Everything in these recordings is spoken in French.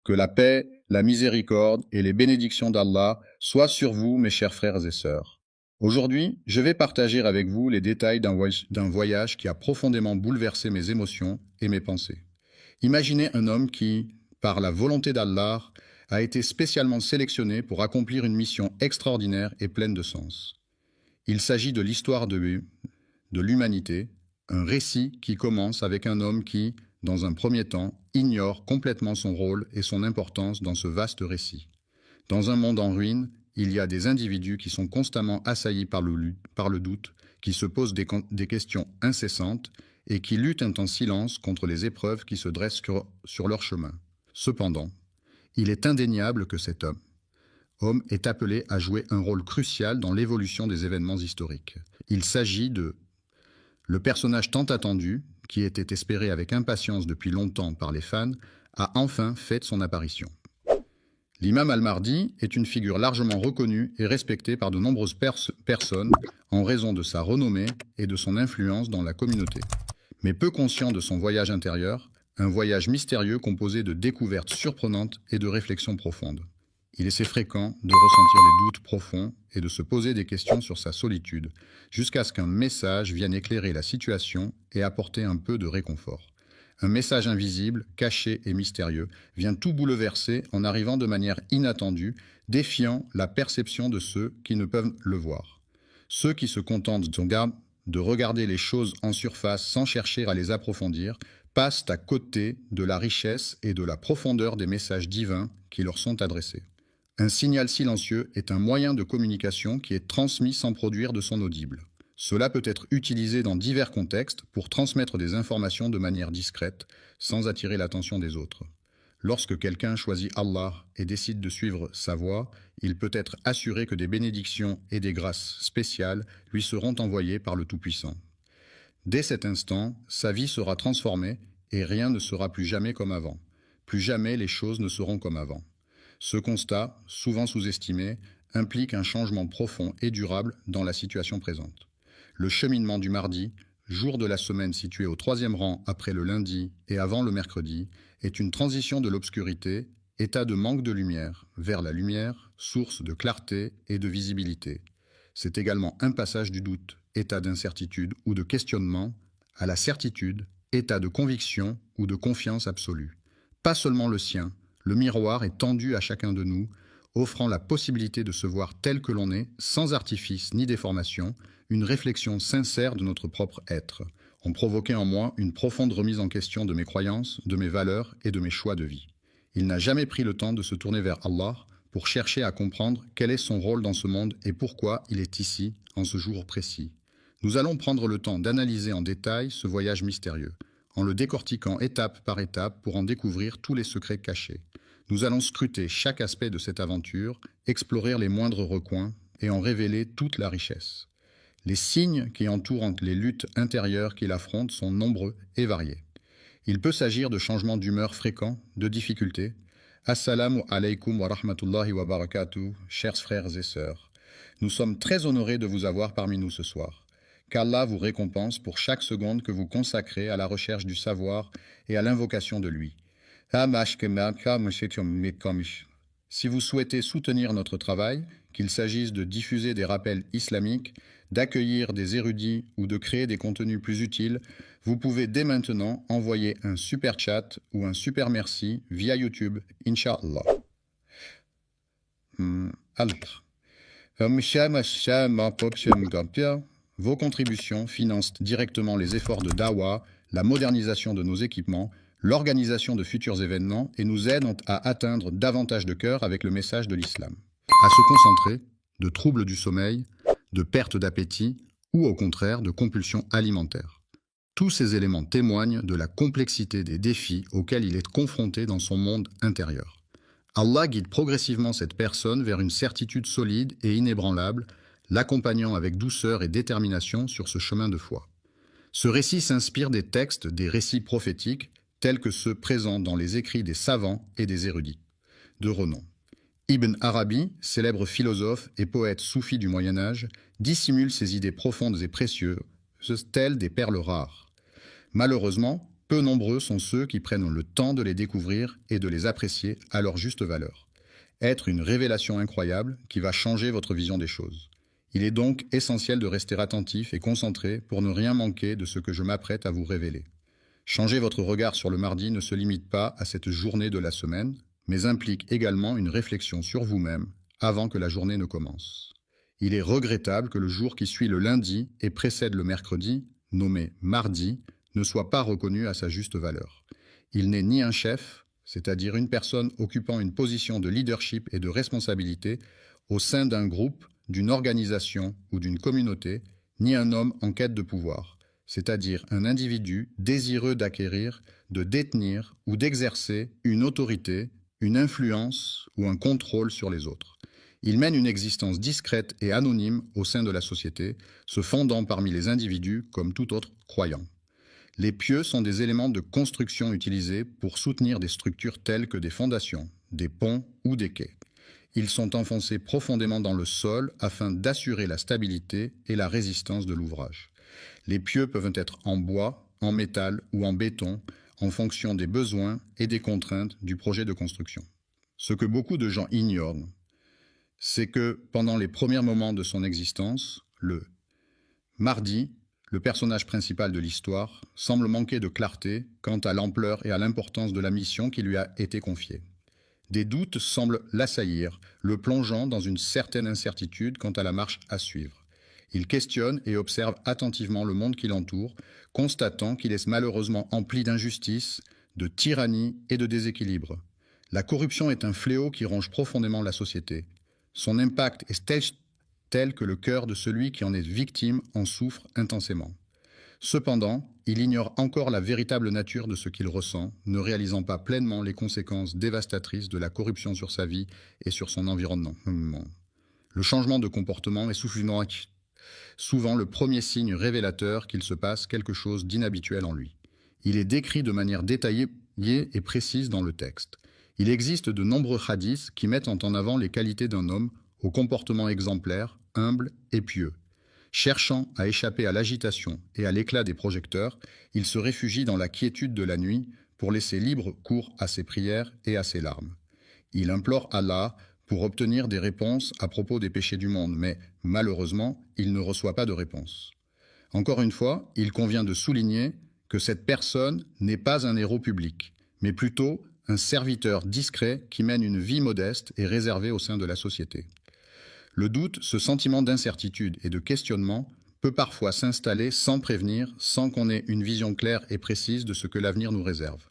Que la paix, la miséricorde et les bénédictions d'Allah soient sur vous, mes chers frères et sœurs. Aujourd'hui, je vais partager avec vous les détails d'un voyage qui a profondément bouleversé mes émotions et mes pensées. Imaginez un homme qui, par la volonté d'Allah, a été spécialement sélectionné pour accomplir une mission extraordinaire et pleine de sens. Il s'agit de l'histoire de l'humanité, un récit qui commence avec un homme qui, dans un premier temps, ignore complètement son rôle et son importance dans ce vaste récit. Dans un monde en ruine, il y a des individus qui sont constamment assaillis par le doute, qui se posent des questions incessantes et qui luttent en silence contre les épreuves qui se dressent sur leur chemin. Cependant, il est indéniable que cet homme est appelé à jouer un rôle crucial dans l'évolution des événements historiques. Il s'agit de le personnage tant attendu, qui était espéré avec impatience depuis longtemps par les fans, a enfin fait son apparition. L'imam al-Mahdi est une figure largement reconnue et respectée par de nombreuses personnes en raison de sa renommée et de son influence dans la communauté. Mais peu conscient de son voyage intérieur, un voyage mystérieux composé de découvertes surprenantes et de réflexions profondes. Il est si fréquent de ressentir des doutes profonds et de se poser des questions sur sa solitude, jusqu'à ce qu'un message vienne éclairer la situation et apporter un peu de réconfort. Un message invisible, caché et mystérieux vient tout bouleverser en arrivant de manière inattendue, défiant la perception de ceux qui ne peuvent le voir. Ceux qui se contentent de regarder les choses en surface sans chercher à les approfondir passent à côté de la richesse et de la profondeur des messages divins qui leur sont adressés. Un signal silencieux est un moyen de communication qui est transmis sans produire de son audible. Cela peut être utilisé dans divers contextes pour transmettre des informations de manière discrète, sans attirer l'attention des autres. Lorsque quelqu'un choisit Allah et décide de suivre sa voie, il peut être assuré que des bénédictions et des grâces spéciales lui seront envoyées par le Tout-Puissant. Dès cet instant, sa vie sera transformée et rien ne sera plus jamais comme avant. Plus jamais les choses ne seront comme avant. Ce constat, souvent sous-estimé, implique un changement profond et durable dans la situation présente. Le cheminement du mardi, jour de la semaine situé au 3e rang après le lundi et avant le mercredi, est une transition de l'obscurité, état de manque de lumière, vers la lumière, source de clarté et de visibilité. C'est également un passage du doute, état d'incertitude ou de questionnement, à la certitude, état de conviction ou de confiance absolue. Pas seulement le sien, le miroir est tendu à chacun de nous, offrant la possibilité de se voir tel que l'on est, sans artifice ni déformation, une réflexion sincère de notre propre être, ont provoqué en moi une profonde remise en question de mes croyances, de mes valeurs et de mes choix de vie. Il n'a jamais pris le temps de se tourner vers Allah pour chercher à comprendre quel est son rôle dans ce monde et pourquoi il est ici, en ce jour précis. Nous allons prendre le temps d'analyser en détail ce voyage mystérieux, en le décortiquant étape par étape pour en découvrir tous les secrets cachés. Nous allons scruter chaque aspect de cette aventure, explorer les moindres recoins et en révéler toute la richesse. Les signes qui entourent les luttes intérieures qu'il affronte sont nombreux et variés. Il peut s'agir de changements d'humeur fréquents, de difficultés. Assalamu alaikum wa rahmatullahi wa barakatuh, chers frères et sœurs. Nous sommes très honorés de vous avoir parmi nous ce soir. Qu'Allah vous récompense pour chaque seconde que vous consacrez à la recherche du savoir et à l'invocation de lui. Si vous souhaitez soutenir notre travail, qu'il s'agisse de diffuser des rappels islamiques, d'accueillir des érudits ou de créer des contenus plus utiles, vous pouvez dès maintenant envoyer un super chat ou un super merci via YouTube, Inch'Allah. Vos contributions financent directement les efforts de Dawa, la modernisation de nos équipements, l'organisation de futurs événements et nous aident à atteindre davantage de cœurs avec le message de l'islam. À se concentrer, de troubles du sommeil, de perte d'appétit ou au contraire de compulsions alimentaires. Tous ces éléments témoignent de la complexité des défis auxquels il est confronté dans son monde intérieur. Allah guide progressivement cette personne vers une certitude solide et inébranlable, l'accompagnant avec douceur et détermination sur ce chemin de foi. Ce récit s'inspire des textes des récits prophétiques tels que ceux présents dans les écrits des savants et des érudits de renom. Ibn Arabi, célèbre philosophe et poète soufi du Moyen-Âge, dissimule ses idées profondes et précieuses, telles des perles rares. Malheureusement, peu nombreux sont ceux qui prennent le temps de les découvrir et de les apprécier à leur juste valeur. Être une révélation incroyable qui va changer votre vision des choses. Il est donc essentiel de rester attentif et concentré pour ne rien manquer de ce que je m'apprête à vous révéler. Changer votre regard sur le mardi ne se limite pas à cette journée de la semaine, mais implique également une réflexion sur vous-même avant que la journée ne commence. Il est regrettable que le jour qui suit le lundi et précède le mercredi, nommé mardi, ne soit pas reconnu à sa juste valeur. Il n'est ni un chef, c'est-à-dire une personne occupant une position de leadership et de responsabilité au sein d'un groupe, d'une organisation ou d'une communauté, ni un homme en quête de pouvoir, c'est-à-dire un individu désireux d'acquérir, de détenir ou d'exercer une autorité, une influence ou un contrôle sur les autres. Il mène une existence discrète et anonyme au sein de la société, se fondant parmi les individus comme tout autre croyant. Les pieux sont des éléments de construction utilisés pour soutenir des structures telles que des fondations, des ponts ou des quais. Ils sont enfoncés profondément dans le sol afin d'assurer la stabilité et la résistance de l'ouvrage. Les pieux peuvent être en bois, en métal ou en béton, en fonction des besoins et des contraintes du projet de construction. Ce que beaucoup de gens ignorent, c'est que pendant les premiers moments de son existence, le mardi, le personnage principal de l'histoire, semble manquer de clarté quant à l'ampleur et à l'importance de la mission qui lui a été confiée. Des doutes semblent l'assaillir, le plongeant dans une certaine incertitude quant à la marche à suivre. Il questionne et observe attentivement le monde qui l'entoure, constatant qu'il est malheureusement empli d'injustice, de tyrannie et de déséquilibre. La corruption est un fléau qui ronge profondément la société. Son impact est tel que le cœur de celui qui en est victime en souffre intensément. Cependant, il ignore encore la véritable nature de ce qu'il ressent, ne réalisant pas pleinement les conséquences dévastatrices de la corruption sur sa vie et sur son environnement. Le changement de comportement est souvent le premier signe révélateur qu'il se passe quelque chose d'inhabituel en lui. Il est décrit de manière détaillée et précise dans le texte. Il existe de nombreux hadiths qui mettent en avant les qualités d'un homme au comportement exemplaire, humble et pieux. Cherchant à échapper à l'agitation et à l'éclat des projecteurs, il se réfugie dans la quiétude de la nuit pour laisser libre cours à ses prières et à ses larmes. Il implore Allah pour obtenir des réponses à propos des péchés du monde, mais malheureusement, il ne reçoit pas de réponse. Encore une fois, il convient de souligner que cette personne n'est pas un héros public, mais plutôt un serviteur discret qui mène une vie modeste et réservée au sein de la société. Le doute, ce sentiment d'incertitude et de questionnement, peut parfois s'installer sans prévenir, sans qu'on ait une vision claire et précise de ce que l'avenir nous réserve.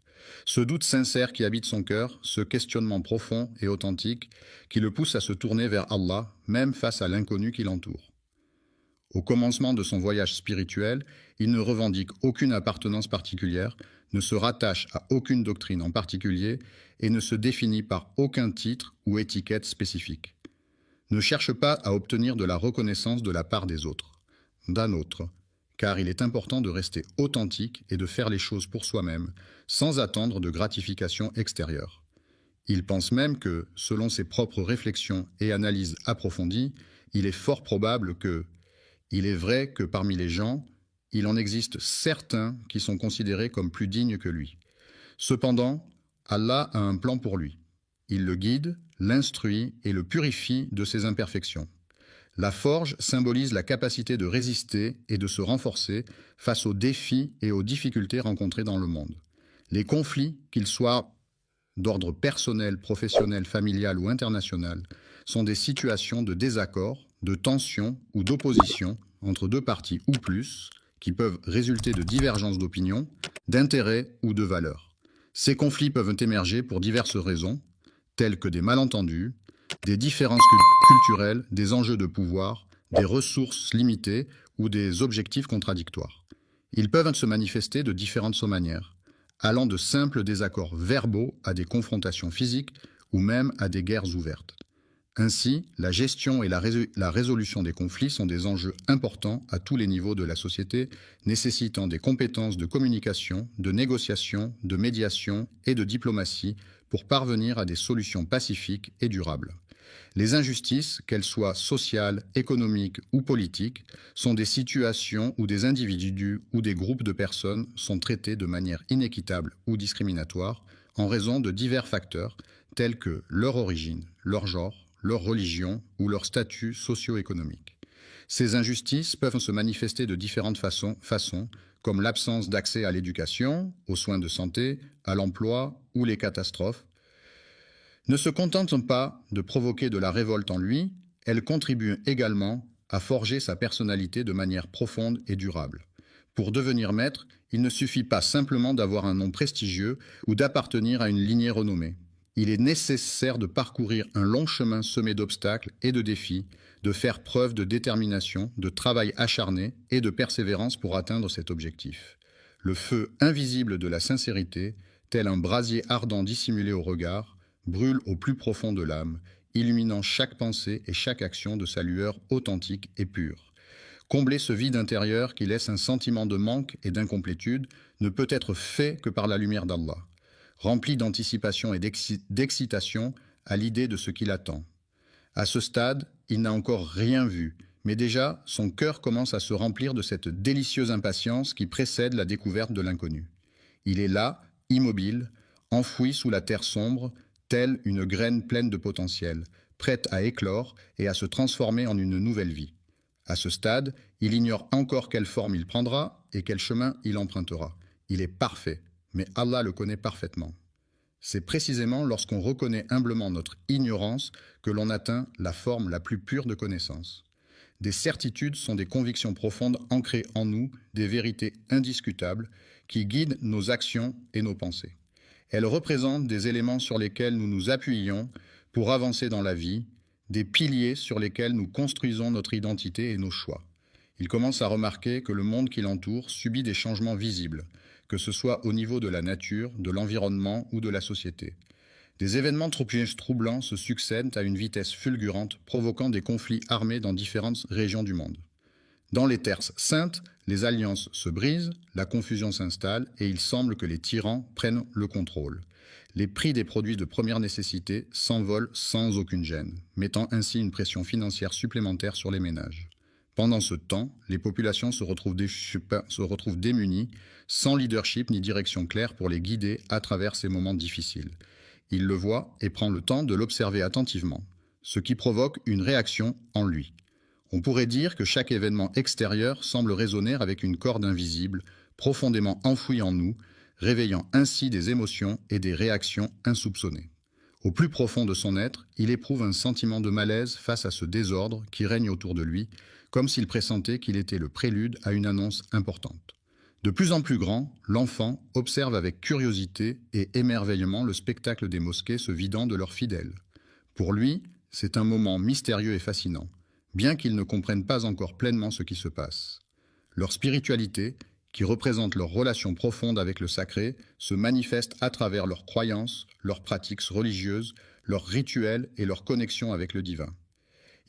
Ce doute sincère qui habite son cœur, ce questionnement profond et authentique, qui le pousse à se tourner vers Allah, même face à l'inconnu qui l'entoure. Au commencement de son voyage spirituel, il ne revendique aucune appartenance particulière, ne se rattache à aucune doctrine en particulier et ne se définit par aucun titre ou étiquette spécifique. Ne cherche pas à obtenir de la reconnaissance de la part des autres, d'un autre, car il est important de rester authentique et de faire les choses pour soi-même, sans attendre de gratification extérieure. Il pense même que, selon ses propres réflexions et analyses approfondies, il est fort probable que, il est vrai que parmi les gens, il en existe certains qui sont considérés comme plus dignes que lui. Cependant, Allah a un plan pour lui. Il le guide, l'instruit et le purifie de ses imperfections. La forge symbolise la capacité de résister et de se renforcer face aux défis et aux difficultés rencontrées dans le monde. Les conflits, qu'ils soient d'ordre personnel, professionnel, familial ou international, sont des situations de désaccord, de tension ou d'opposition entre deux parties ou plus, qui peuvent résulter de divergences d'opinion, d'intérêts ou de valeurs. Ces conflits peuvent émerger pour diverses raisons, telles que des malentendus, des différences culturelles, des enjeux de pouvoir, des ressources limitées ou des objectifs contradictoires. Ils peuvent se manifester de différentes manières, allant de simples désaccords verbaux à des confrontations physiques ou même à des guerres ouvertes. Ainsi, la gestion et la résolution des conflits sont des enjeux importants à tous les niveaux de la société, nécessitant des compétences de communication, de négociation, de médiation et de diplomatie pour parvenir à des solutions pacifiques et durables. Les injustices, qu'elles soient sociales, économiques ou politiques, sont des situations où des individus ou des groupes de personnes sont traités de manière inéquitable ou discriminatoire en raison de divers facteurs tels que leur origine, leur genre, leur religion ou leur statut socio-économique. Ces injustices peuvent se manifester de différentes façons comme l'absence d'accès à l'éducation, aux soins de santé, à l'emploi ou les catastrophes. Ne se contentent pas de provoquer de la révolte en lui, elles contribuent également à forger sa personnalité de manière profonde et durable. Pour devenir maître, il ne suffit pas simplement d'avoir un nom prestigieux ou d'appartenir à une lignée renommée. Il est nécessaire de parcourir un long chemin semé d'obstacles et de défis, de faire preuve de détermination, de travail acharné et de persévérance pour atteindre cet objectif. Le feu invisible de la sincérité, tel un brasier ardent dissimulé au regard, brûle au plus profond de l'âme, illuminant chaque pensée et chaque action de sa lueur authentique et pure. Combler ce vide intérieur qui laisse un sentiment de manque et d'incomplétude ne peut être fait que par la lumière d'Allah, rempli d'anticipation et d'excitation à l'idée de ce qui l'attend. À ce stade, il n'a encore rien vu, mais déjà son cœur commence à se remplir de cette délicieuse impatience qui précède la découverte de l'inconnu. Il est là, immobile, enfoui sous la terre sombre, telle une graine pleine de potentiel, prête à éclore et à se transformer en une nouvelle vie. À ce stade, il ignore encore quelle forme il prendra et quel chemin il empruntera. Il est parfait, mais Allah le connaît parfaitement. C'est précisément lorsqu'on reconnaît humblement notre ignorance que l'on atteint la forme la plus pure de connaissance. Des certitudes sont des convictions profondes ancrées en nous, des vérités indiscutables qui guident nos actions et nos pensées. Elles représentent des éléments sur lesquels nous nous appuyons pour avancer dans la vie, des piliers sur lesquels nous construisons notre identité et nos choix. Il commence à remarquer que le monde qui l'entoure subit des changements visibles, que ce soit au niveau de la nature, de l'environnement ou de la société. Des événements troublants se succèdent à une vitesse fulgurante, provoquant des conflits armés dans différentes régions du monde. Dans les terres saintes, les alliances se brisent, la confusion s'installe et il semble que les tyrans prennent le contrôle. Les prix des produits de première nécessité s'envolent sans aucune gêne, mettant ainsi une pression financière supplémentaire sur les ménages. Pendant ce temps, les populations se retrouvent démunies, sans leadership ni direction claire pour les guider à travers ces moments difficiles. Il le voit et prend le temps de l'observer attentivement, ce qui provoque une réaction en lui. On pourrait dire que chaque événement extérieur semble résonner avec une corde invisible, profondément enfouie en nous, réveillant ainsi des émotions et des réactions insoupçonnées. Au plus profond de son être, il éprouve un sentiment de malaise face à ce désordre qui règne autour de lui, comme s'il pressentait qu'il était le prélude à une annonce importante. De plus en plus grand, l'enfant observe avec curiosité et émerveillement le spectacle des mosquées se vidant de leurs fidèles. Pour lui, c'est un moment mystérieux et fascinant, bien qu'il ne comprenne pas encore pleinement ce qui se passe. Leur spiritualité, qui représente leur relation profonde avec le sacré, se manifeste à travers leurs croyances, leurs pratiques religieuses, leurs rituels et leur connexion avec le divin.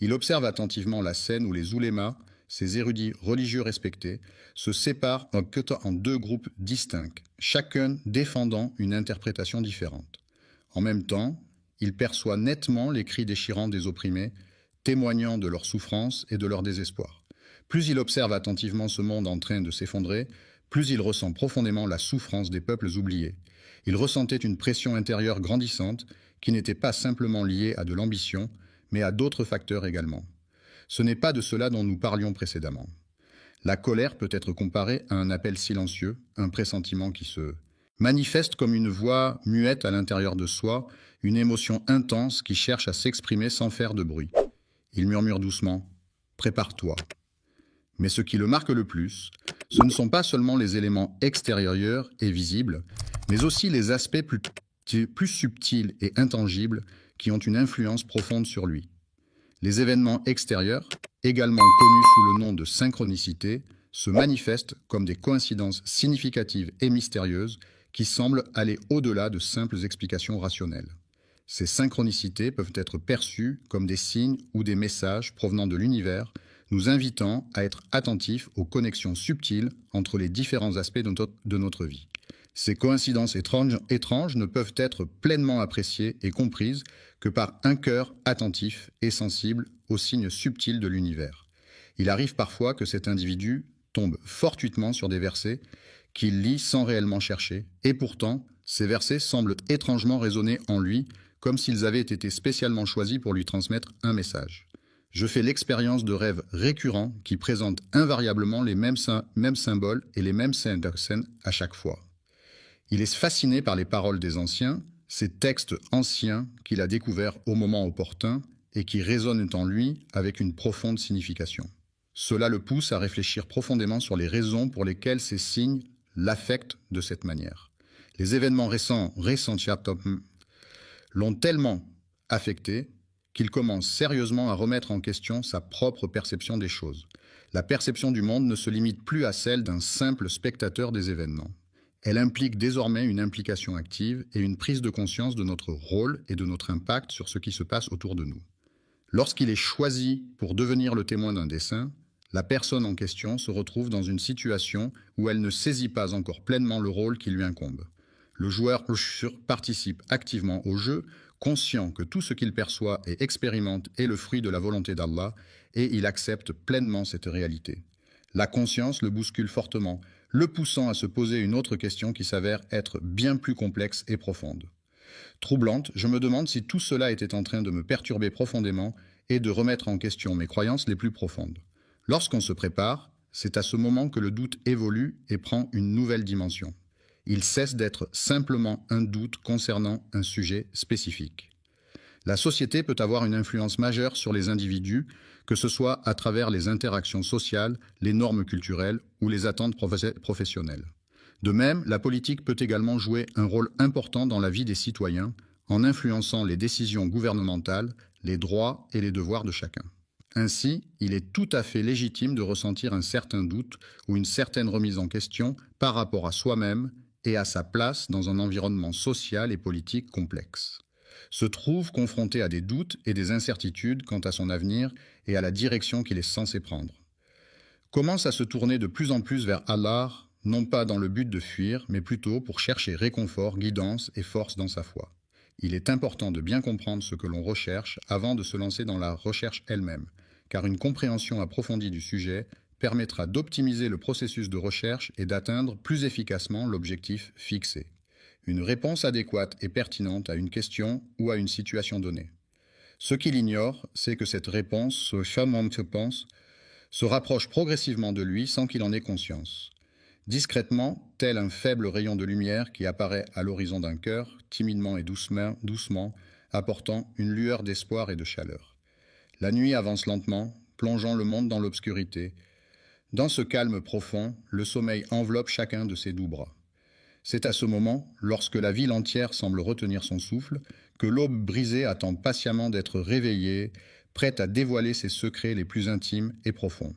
Il observe attentivement la scène où les oulémas, ces érudits religieux respectés, se séparent en deux groupes distincts, chacun défendant une interprétation différente. En même temps, il perçoit nettement les cris déchirants des opprimés, témoignant de leur souffrance et de leur désespoir. Plus il observe attentivement ce monde en train de s'effondrer, plus il ressent profondément la souffrance des peuples oubliés. Il ressentait une pression intérieure grandissante qui n'était pas simplement liée à de l'ambition, mais à d'autres facteurs également. Ce n'est pas de cela dont nous parlions précédemment. La colère peut être comparée à un appel silencieux, un pressentiment qui se manifeste comme une voix muette à l'intérieur de soi, une émotion intense qui cherche à s'exprimer sans faire de bruit. Il murmure doucement « Prépare-toi ». Mais ce qui le marque le plus, ce ne sont pas seulement les éléments extérieurs et visibles, mais aussi les aspects plus subtils et intangibles qui ont une influence profonde sur lui. Les événements extérieurs, également connus sous le nom de synchronicité, se manifestent comme des coïncidences significatives et mystérieuses qui semblent aller au-delà de simples explications rationnelles. Ces synchronicités peuvent être perçues comme des signes ou des messages provenant de l'univers, nous invitant à être attentifs aux connexions subtiles entre les différents aspects de notre vie. Ces coïncidences étranges ne peuvent être pleinement appréciées et comprises que par un cœur attentif et sensible aux signes subtils de l'univers. Il arrive parfois que cet individu tombe fortuitement sur des versets qu'il lit sans réellement chercher, et pourtant, ces versets semblent étrangement résonner en lui, comme s'ils avaient été spécialement choisis pour lui transmettre un message. Je fais l'expérience de rêves récurrents qui présentent invariablement les mêmes symboles et les mêmes scènes à chaque fois. Il est fasciné par les paroles des anciens, ces textes anciens qu'il a découverts au moment opportun et qui résonnent en lui avec une profonde signification. Cela le pousse à réfléchir profondément sur les raisons pour lesquelles ces signes l'affectent de cette manière. Les événements récents l'ont tellement affecté qu'il commence sérieusement à remettre en question sa propre perception des choses. La perception du monde ne se limite plus à celle d'un simple spectateur des événements. Elle implique désormais une implication active et une prise de conscience de notre rôle et de notre impact sur ce qui se passe autour de nous. Lorsqu'il est choisi pour devenir le témoin d'un dessein, la personne en question se retrouve dans une situation où elle ne saisit pas encore pleinement le rôle qui lui incombe. Le joueur participe activement au jeu, conscient que tout ce qu'il perçoit et expérimente est le fruit de la volonté d'Allah, et il accepte pleinement cette réalité. La conscience le bouscule fortement, le poussant à se poser une autre question qui s'avère être bien plus complexe et profonde. Troublante, je me demande si tout cela était en train de me perturber profondément et de remettre en question mes croyances les plus profondes. Lorsqu'on se prépare, c'est à ce moment que le doute évolue et prend une nouvelle dimension. Il cesse d'être simplement un doute concernant un sujet spécifique. La société peut avoir une influence majeure sur les individus, que ce soit à travers les interactions sociales, les normes culturelles ou les attentes professionnelles. De même, la politique peut également jouer un rôle important dans la vie des citoyens, en influençant les décisions gouvernementales, les droits et les devoirs de chacun. Ainsi, il est tout à fait légitime de ressentir un certain doute ou une certaine remise en question par rapport à soi-même et à sa place dans un environnement social et politique complexe. Se trouve confronté à des doutes et des incertitudes quant à son avenir et à la direction qu'il est censé prendre. Commence à se tourner de plus en plus vers Allah, non pas dans le but de fuir, mais plutôt pour chercher réconfort, guidance et force dans sa foi. Il est important de bien comprendre ce que l'on recherche avant de se lancer dans la recherche elle-même, car une compréhension approfondie du sujet permettra d'optimiser le processus de recherche et d'atteindre plus efficacement l'objectif fixé. Une réponse adéquate et pertinente à une question ou à une situation donnée. Ce qu'il ignore, c'est que cette réponse, se rapproche progressivement de lui sans qu'il en ait conscience. Discrètement, tel un faible rayon de lumière qui apparaît à l'horizon d'un cœur, timidement et doucement, apportant une lueur d'espoir et de chaleur. La nuit avance lentement, plongeant le monde dans l'obscurité. Dans ce calme profond, le sommeil enveloppe chacun de ses doux bras. C'est à ce moment, lorsque la ville entière semble retenir son souffle, que l'aube brisée attend patiemment d'être réveillée, prête à dévoiler ses secrets les plus intimes et profonds.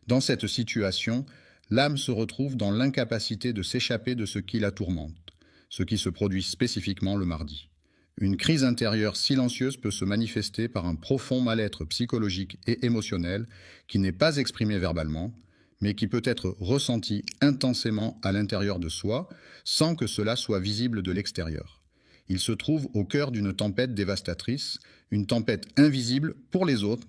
Dans cette situation, l'âme se retrouve dans l'incapacité de s'échapper de ce qui la tourmente, ce qui se produit spécifiquement le mardi. Une crise intérieure silencieuse peut se manifester par un profond mal-être psychologique et émotionnel qui n'est pas exprimé verbalement, mais qui peut être ressenti intensément à l'intérieur de soi, sans que cela soit visible de l'extérieur. Il se trouve au cœur d'une tempête dévastatrice, une tempête invisible pour les autres,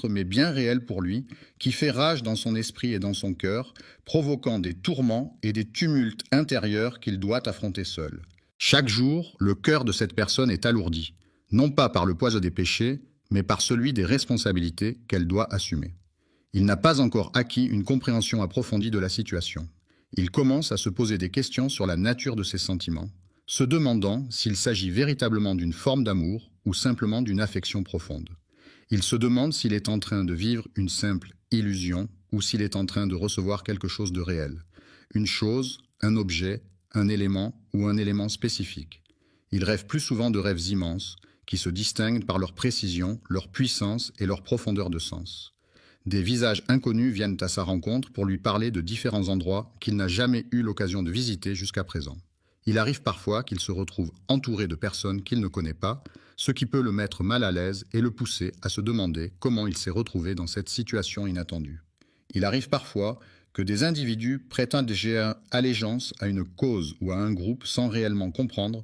mais bien réelle pour lui, qui fait rage dans son esprit et dans son cœur, provoquant des tourments et des tumultes intérieurs qu'il doit affronter seul. Chaque jour, le cœur de cette personne est alourdi, non pas par le poids des péchés, mais par celui des responsabilités qu'elle doit assumer. Il n'a pas encore acquis une compréhension approfondie de la situation. Il commence à se poser des questions sur la nature de ses sentiments, se demandant s'il s'agit véritablement d'une forme d'amour ou simplement d'une affection profonde. Il se demande s'il est en train de vivre une simple illusion ou s'il est en train de recevoir quelque chose de réel. Une chose, un objet, un élément ou un élément spécifique. Il rêve plus souvent de rêves immenses qui se distinguent par leur précision, leur puissance et leur profondeur de sens. Des visages inconnus viennent à sa rencontre pour lui parler de différents endroits qu'il n'a jamais eu l'occasion de visiter jusqu'à présent. Il arrive parfois qu'il se retrouve entouré de personnes qu'il ne connaît pas, ce qui peut le mettre mal à l'aise et le pousser à se demander comment il s'est retrouvé dans cette situation inattendue. Il arrive parfois que des individus prêtent allégeance à une cause ou à un groupe sans réellement comprendre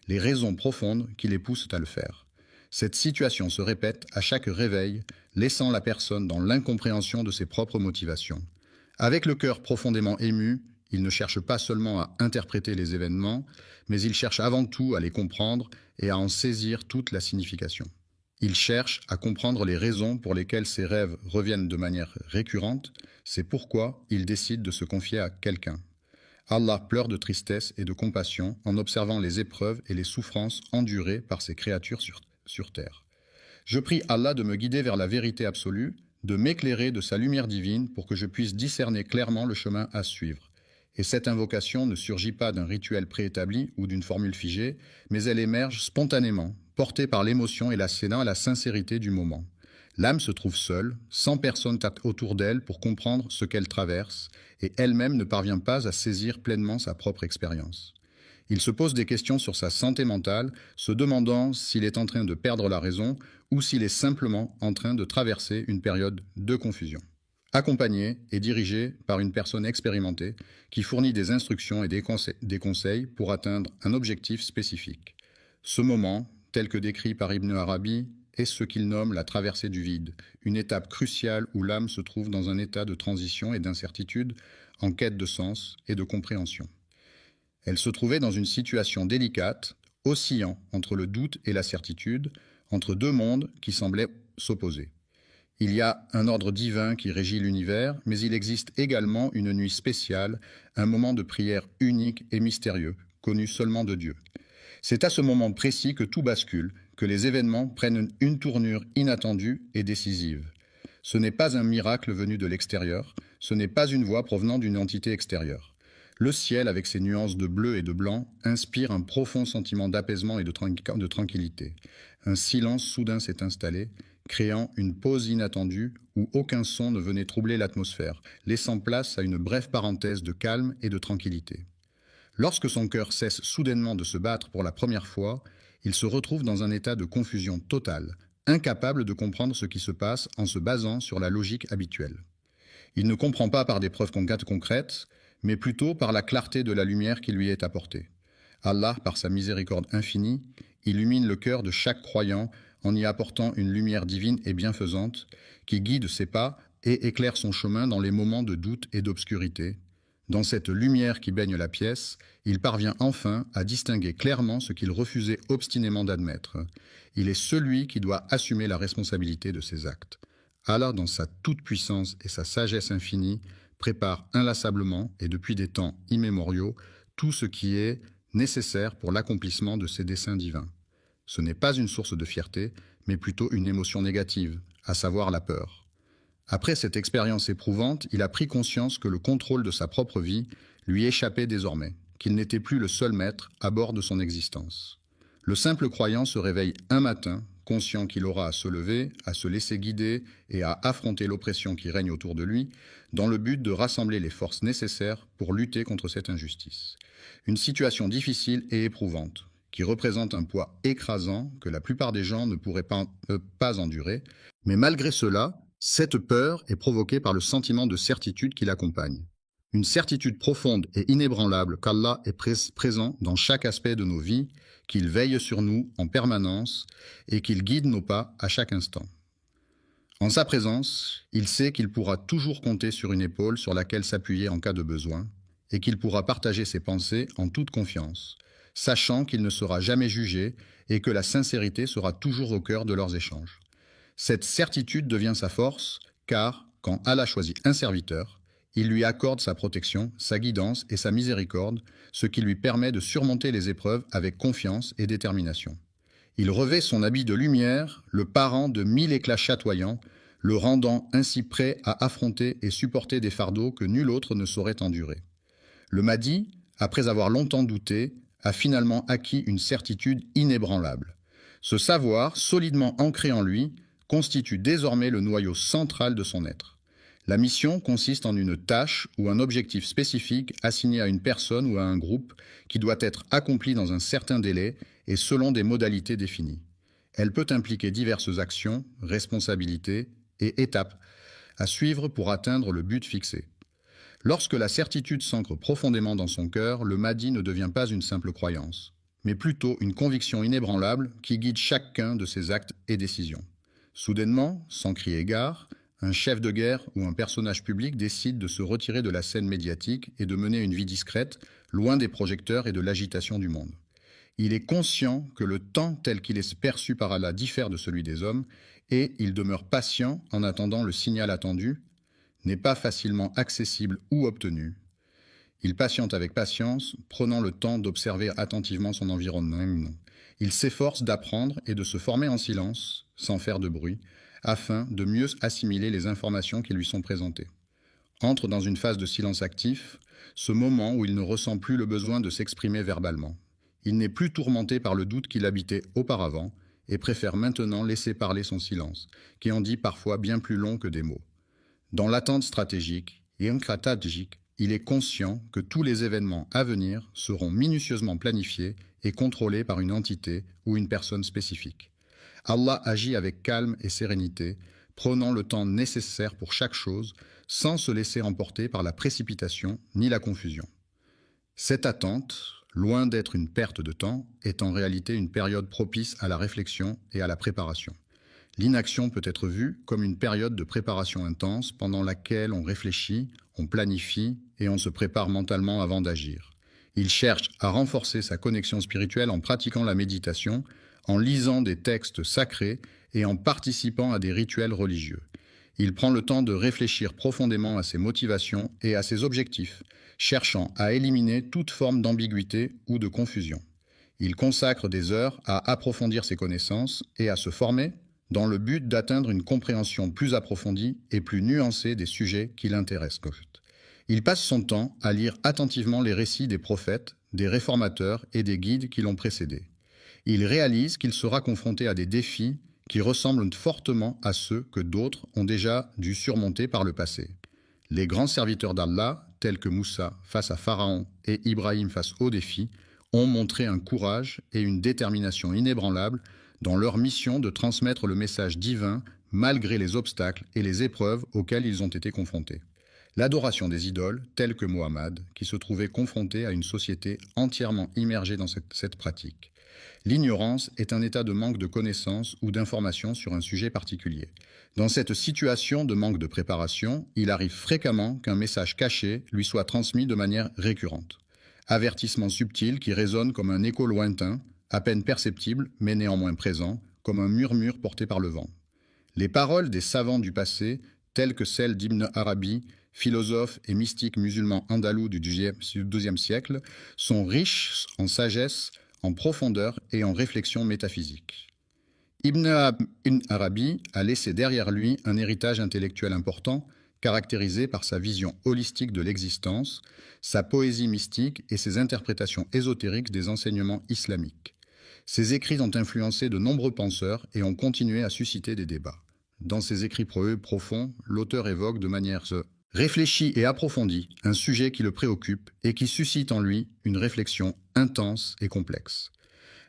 les raisons profondes qui les poussent à le faire. Cette situation se répète à chaque réveil, laissant la personne dans l'incompréhension de ses propres motivations. Avec le cœur profondément ému, il ne cherche pas seulement à interpréter les événements, mais il cherche avant tout à les comprendre et à en saisir toute la signification. Il cherche à comprendre les raisons pour lesquelles ses rêves reviennent de manière récurrente, c'est pourquoi il décide de se confier à quelqu'un. Allah pleure de tristesse et de compassion en observant les épreuves et les souffrances endurées par ses créatures sur terre. Je prie Allah de me guider vers la vérité absolue, de m'éclairer de sa lumière divine pour que je puisse discerner clairement le chemin à suivre. Et cette invocation ne surgit pas d'un rituel préétabli ou d'une formule figée, mais elle émerge spontanément, portée par l'émotion et la sincérité du moment. L'âme se trouve seule, sans personne autour d'elle pour comprendre ce qu'elle traverse, et elle-même ne parvient pas à saisir pleinement sa propre expérience. Il se pose des questions sur sa santé mentale, se demandant s'il est en train de perdre la raison ou s'il est simplement en train de traverser une période de confusion. Accompagné et dirigé par une personne expérimentée qui fournit des instructions et des conseils pour atteindre un objectif spécifique. Ce moment, tel que décrit par Ibn Arabi, est ce qu'il nomme la traversée du vide, une étape cruciale où l'âme se trouve dans un état de transition et d'incertitude, en quête de sens et de compréhension. Elle se trouvait dans une situation délicate, oscillant entre le doute et la certitude, entre deux mondes qui semblaient s'opposer. Il y a un ordre divin qui régit l'univers, mais il existe également une nuit spéciale, un moment de prière unique et mystérieux, connu seulement de Dieu. C'est à ce moment précis que tout bascule, que les événements prennent une tournure inattendue et décisive. Ce n'est pas un miracle venu de l'extérieur, ce n'est pas une voix provenant d'une entité extérieure. Le ciel, avec ses nuances de bleu et de blanc, inspire un profond sentiment d'apaisement et de tranquillité. Un silence soudain s'est installé, créant une pause inattendue où aucun son ne venait troubler l'atmosphère, laissant place à une brève parenthèse de calme et de tranquillité. Lorsque son cœur cesse soudainement de se battre pour la première fois, il se retrouve dans un état de confusion totale, incapable de comprendre ce qui se passe en se basant sur la logique habituelle. Il ne comprend pas par des preuves concrètes, mais plutôt par la clarté de la lumière qui lui est apportée. Allah, par sa miséricorde infinie, illumine le cœur de chaque croyant en y apportant une lumière divine et bienfaisante qui guide ses pas et éclaire son chemin dans les moments de doute et d'obscurité. Dans cette lumière qui baigne la pièce, il parvient enfin à distinguer clairement ce qu'il refusait obstinément d'admettre. Il est celui qui doit assumer la responsabilité de ses actes. Allah, dans sa toute-puissance et sa sagesse infinie, prépare inlassablement et depuis des temps immémoriaux tout ce qui est nécessaire pour l'accomplissement de ses desseins divins. Ce n'est pas une source de fierté, mais plutôt une émotion négative, à savoir la peur. Après cette expérience éprouvante, il a pris conscience que le contrôle de sa propre vie lui échappait désormais, qu'il n'était plus le seul maître à bord de son existence. Le simple croyant se réveille un matin, conscient qu'il aura à se lever, à se laisser guider et à affronter l'oppression qui règne autour de lui, dans le but de rassembler les forces nécessaires pour lutter contre cette injustice. Une situation difficile et éprouvante, qui représente un poids écrasant que la plupart des gens ne pourraient pas endurer, mais malgré cela, cette peur est provoquée par le sentiment de certitude qui l'accompagne. Une certitude profonde et inébranlable qu'Allah est présent dans chaque aspect de nos vies, qu'il veille sur nous en permanence et qu'il guide nos pas à chaque instant. En sa présence, il sait qu'il pourra toujours compter sur une épaule sur laquelle s'appuyer en cas de besoin et qu'il pourra partager ses pensées en toute confiance, sachant qu'il ne sera jamais jugé et que la sincérité sera toujours au cœur de leurs échanges. Cette certitude devient sa force, car, quand Allah choisit un serviteur, il lui accorde sa protection, sa guidance et sa miséricorde, ce qui lui permet de surmonter les épreuves avec confiance et détermination. Il revêt son habit de lumière, le parant de 1000 éclats chatoyants, le rendant ainsi prêt à affronter et supporter des fardeaux que nul autre ne saurait endurer. Le Mahdi, après avoir longtemps douté, a finalement acquis une certitude inébranlable. Ce savoir, solidement ancré en lui, constitue désormais le noyau central de son être. La mission consiste en une tâche ou un objectif spécifique assigné à une personne ou à un groupe qui doit être accompli dans un certain délai et selon des modalités définies. Elle peut impliquer diverses actions, responsabilités et étapes à suivre pour atteindre le but fixé. Lorsque la certitude s'ancre profondément dans son cœur, le Mahdi ne devient pas une simple croyance, mais plutôt une conviction inébranlable qui guide chacun de ses actes et décisions. Soudainement, sans crier gare, un chef de guerre ou un personnage public décide de se retirer de la scène médiatique et de mener une vie discrète, loin des projecteurs et de l'agitation du monde. Il est conscient que le temps tel qu'il est perçu par Allah diffère de celui des hommes, et il demeure patient en attendant le signal attendu, n'est pas facilement accessible ou obtenu. Il patiente avec patience, prenant le temps d'observer attentivement son environnement. Il s'efforce d'apprendre et de se former en silence, sans faire de bruit, afin de mieux assimiler les informations qui lui sont présentées. Entre dans une phase de silence actif, ce moment où il ne ressent plus le besoin de s'exprimer verbalement. Il n'est plus tourmenté par le doute qu'il habitait auparavant et préfère maintenant laisser parler son silence, qui en dit parfois bien plus long que des mots. Dans l'attente stratégique, il est conscient que tous les événements à venir seront minutieusement planifiés et contrôlés par une entité ou une personne spécifique. Allah agit avec calme et sérénité, prenant le temps nécessaire pour chaque chose, sans se laisser emporter par la précipitation ni la confusion. Cette attente, loin d'être une perte de temps, est en réalité une période propice à la réflexion et à la préparation. L'inaction peut être vue comme une période de préparation intense pendant laquelle on réfléchit, on planifie et on se prépare mentalement avant d'agir. Il cherche à renforcer sa connexion spirituelle en pratiquant la méditation, en lisant des textes sacrés et en participant à des rituels religieux. Il prend le temps de réfléchir profondément à ses motivations et à ses objectifs, cherchant à éliminer toute forme d'ambiguïté ou de confusion. Il consacre des heures à approfondir ses connaissances et à se former dans le but d'atteindre une compréhension plus approfondie et plus nuancée des sujets qui l'intéressent. Il passe son temps à lire attentivement les récits des prophètes, des réformateurs et des guides qui l'ont précédé. Il réalise qu'il sera confronté à des défis qui ressemblent fortement à ceux que d'autres ont déjà dû surmonter par le passé. Les grands serviteurs d'Allah, tels que Moussa face à Pharaon et Ibrahim face aux défis, ont montré un courage et une détermination inébranlables dans leur mission de transmettre le message divin malgré les obstacles et les épreuves auxquelles ils ont été confrontés. L'adoration des idoles, telles que Mohammed, qui se trouvait confronté à une société entièrement immergée dans cette pratique. L'ignorance est un état de manque de connaissances ou d'informations sur un sujet particulier. Dans cette situation de manque de préparation, il arrive fréquemment qu'un message caché lui soit transmis de manière récurrente. Avertissement subtil qui résonne comme un écho lointain, à peine perceptible, mais néanmoins présent, comme un murmure porté par le vent. Les paroles des savants du passé, telles que celles d'Ibn Arabi, philosophe et mystique musulman andalou du XIIe siècle, sont riches en sagesse, en profondeur et en réflexion métaphysique. Ibn Arabi a laissé derrière lui un héritage intellectuel important, caractérisé par sa vision holistique de l'existence, sa poésie mystique et ses interprétations ésotériques des enseignements islamiques. Ses écrits ont influencé de nombreux penseurs et ont continué à susciter des débats. Dans ses écrits profonds, l'auteur évoque de manière réfléchie et approfondie un sujet qui le préoccupe et qui suscite en lui une réflexion intense et complexe.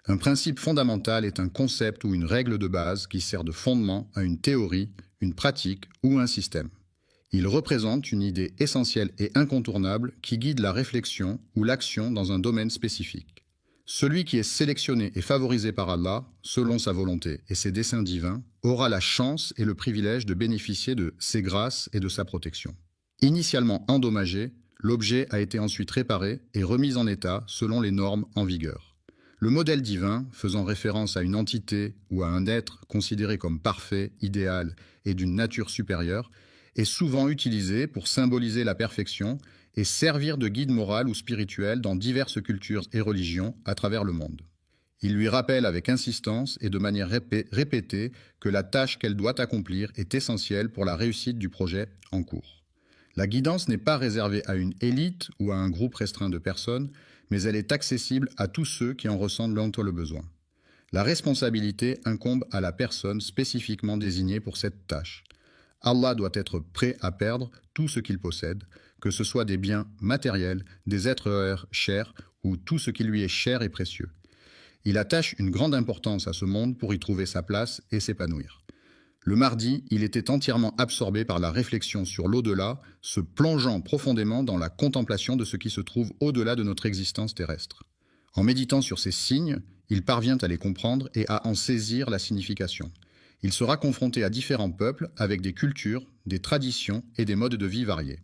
Un principe fondamental est un concept ou une règle de base qui sert de fondement à une théorie, une pratique ou un système. Il représente une idée essentielle et incontournable qui guide la réflexion ou l'action dans un domaine spécifique. Celui qui est sélectionné et favorisé par Allah, selon sa volonté et ses desseins divins, aura la chance et le privilège de bénéficier de ses grâces et de sa protection. Initialement endommagé, l'objet a été ensuite réparé et remis en état selon les normes en vigueur. Le modèle divin, faisant référence à une entité ou à un être considéré comme parfait, idéal et d'une nature supérieure, est souvent utilisé pour symboliser la perfection et servir de guide moral ou spirituel dans diverses cultures et religions à travers le monde. Il lui rappelle avec insistance et de manière répétée que la tâche qu'elle doit accomplir est essentielle pour la réussite du projet en cours. La guidance n'est pas réservée à une élite ou à un groupe restreint de personnes, mais elle est accessible à tous ceux qui en ressentent le besoin. La responsabilité incombe à la personne spécifiquement désignée pour cette tâche. Allah doit être prêt à perdre tout ce qu'il possède, que ce soit des biens matériels, des êtres chers ou tout ce qui lui est cher et précieux. Il attache une grande importance à ce monde pour y trouver sa place et s'épanouir. Le mardi, il était entièrement absorbé par la réflexion sur l'au-delà, se plongeant profondément dans la contemplation de ce qui se trouve au-delà de notre existence terrestre. En méditant sur ces signes, il parvient à les comprendre et à en saisir la signification. Il sera confronté à différents peuples avec des cultures, des traditions et des modes de vie variés.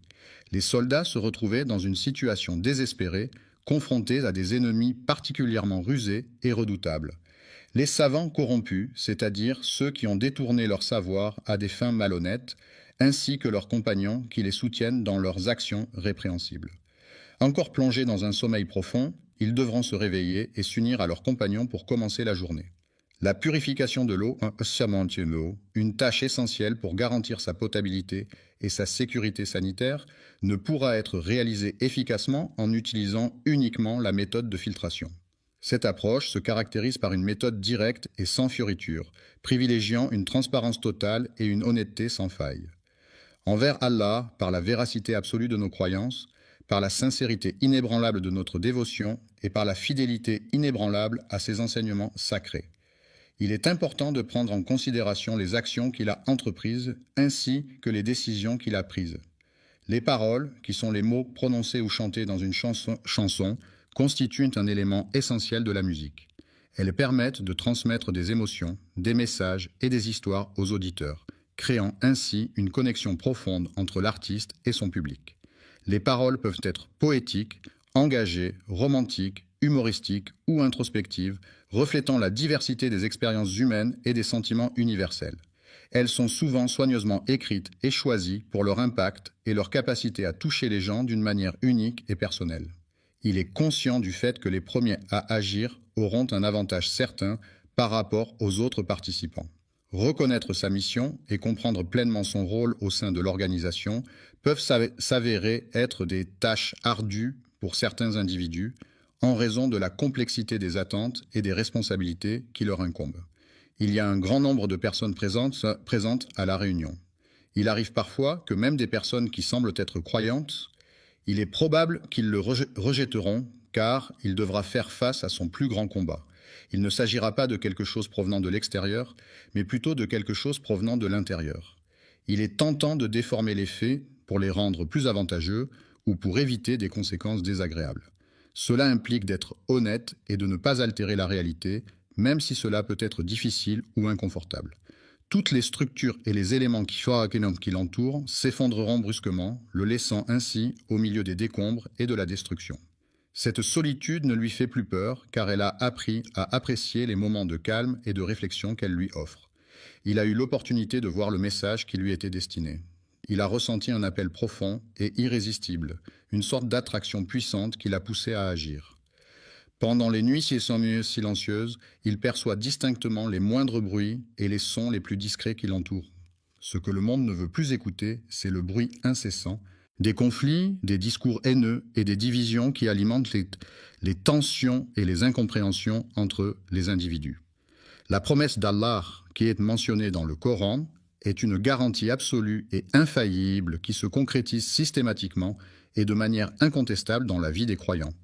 Les soldats se retrouvaient dans une situation désespérée, confrontés à des ennemis particulièrement rusés et redoutables. Les savants corrompus, c'est-à-dire ceux qui ont détourné leur savoir à des fins malhonnêtes, ainsi que leurs compagnons qui les soutiennent dans leurs actions répréhensibles. Encore plongés dans un sommeil profond, ils devront se réveiller et s'unir à leurs compagnons pour commencer la journée. La purification de l'eau, une tâche essentielle pour garantir sa potabilité et sa sécurité sanitaire, ne pourra être réalisée efficacement en utilisant uniquement la méthode de filtration. Cette approche se caractérise par une méthode directe et sans fioriture, privilégiant une transparence totale et une honnêteté sans faille. Envers Allah, par la véracité absolue de nos croyances, par la sincérité inébranlable de notre dévotion et par la fidélité inébranlable à ses enseignements sacrés. Il est important de prendre en considération les actions qu'il a entreprises ainsi que les décisions qu'il a prises. Les paroles, qui sont les mots prononcés ou chantés dans une chanson, constituent un élément essentiel de la musique. Elles permettent de transmettre des émotions, des messages et des histoires aux auditeurs, créant ainsi une connexion profonde entre l'artiste et son public. Les paroles peuvent être poétiques, engagées, romantiques, humoristiques ou introspectives, reflétant la diversité des expériences humaines et des sentiments universels. Elles sont souvent soigneusement écrites et choisies pour leur impact et leur capacité à toucher les gens d'une manière unique et personnelle. Il est conscient du fait que les premiers à agir auront un avantage certain par rapport aux autres participants. Reconnaître sa mission et comprendre pleinement son rôle au sein de l'organisation peuvent s'avérer être des tâches ardues pour certains individus en raison de la complexité des attentes et des responsabilités qui leur incombent. Il y a un grand nombre de personnes présentes à la réunion. Il arrive parfois que même des personnes qui semblent être croyantes, il est probable qu'ils le rejetteront car il devra faire face à son plus grand combat. Il ne s'agira pas de quelque chose provenant de l'extérieur, mais plutôt de quelque chose provenant de l'intérieur. Il est tentant de déformer les faits pour les rendre plus avantageux ou pour éviter des conséquences désagréables. Cela implique d'être honnête et de ne pas altérer la réalité, même si cela peut être difficile ou inconfortable. Toutes les structures et les éléments qui l'entourent s'effondreront brusquement, le laissant ainsi au milieu des décombres et de la destruction. Cette solitude ne lui fait plus peur, car elle a appris à apprécier les moments de calme et de réflexion qu'elle lui offre. Il a eu l'opportunité de voir le message qui lui était destiné. Il a ressenti un appel profond et irrésistible, une sorte d'attraction puissante qui l'a poussé à agir. Pendant les nuits silencieuses, il perçoit distinctement les moindres bruits et les sons les plus discrets qui l'entourent. Ce que le monde ne veut plus écouter, c'est le bruit incessant, des conflits, des discours haineux et des divisions qui alimentent les tensions et les incompréhensions entre les individus. La promesse d'Allah, qui est mentionnée dans le Coran, est une garantie absolue et infaillible qui se concrétise systématiquement et de manière incontestable dans la vie des croyants.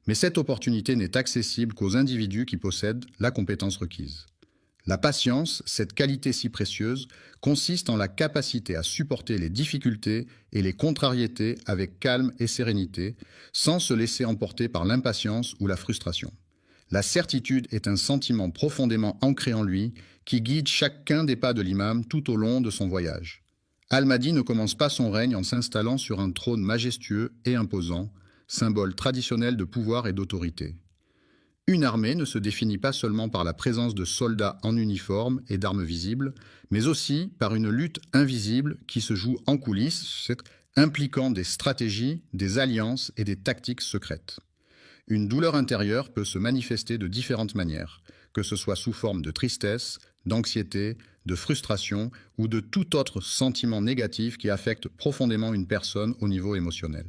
Mais cette opportunité n'est accessible qu'aux individus qui possèdent la compétence requise. La patience, cette qualité si précieuse, consiste en la capacité à supporter les difficultés et les contrariétés avec calme et sérénité, sans se laisser emporter par l'impatience ou la frustration. La certitude est un sentiment profondément ancré en lui qui guide chacun des pas de l'imam tout au long de son voyage. Al-Mahdi ne commence pas son règne en s'installant sur un trône majestueux et imposant, symbole traditionnel de pouvoir et d'autorité. Une armée ne se définit pas seulement par la présence de soldats en uniforme et d'armes visibles, mais aussi par une lutte invisible qui se joue en coulisses, impliquant des stratégies, des alliances et des tactiques secrètes. Une douleur intérieure peut se manifester de différentes manières, que ce soit sous forme de tristesse, d'anxiété, de frustration ou de tout autre sentiment négatif qui affecte profondément une personne au niveau émotionnel.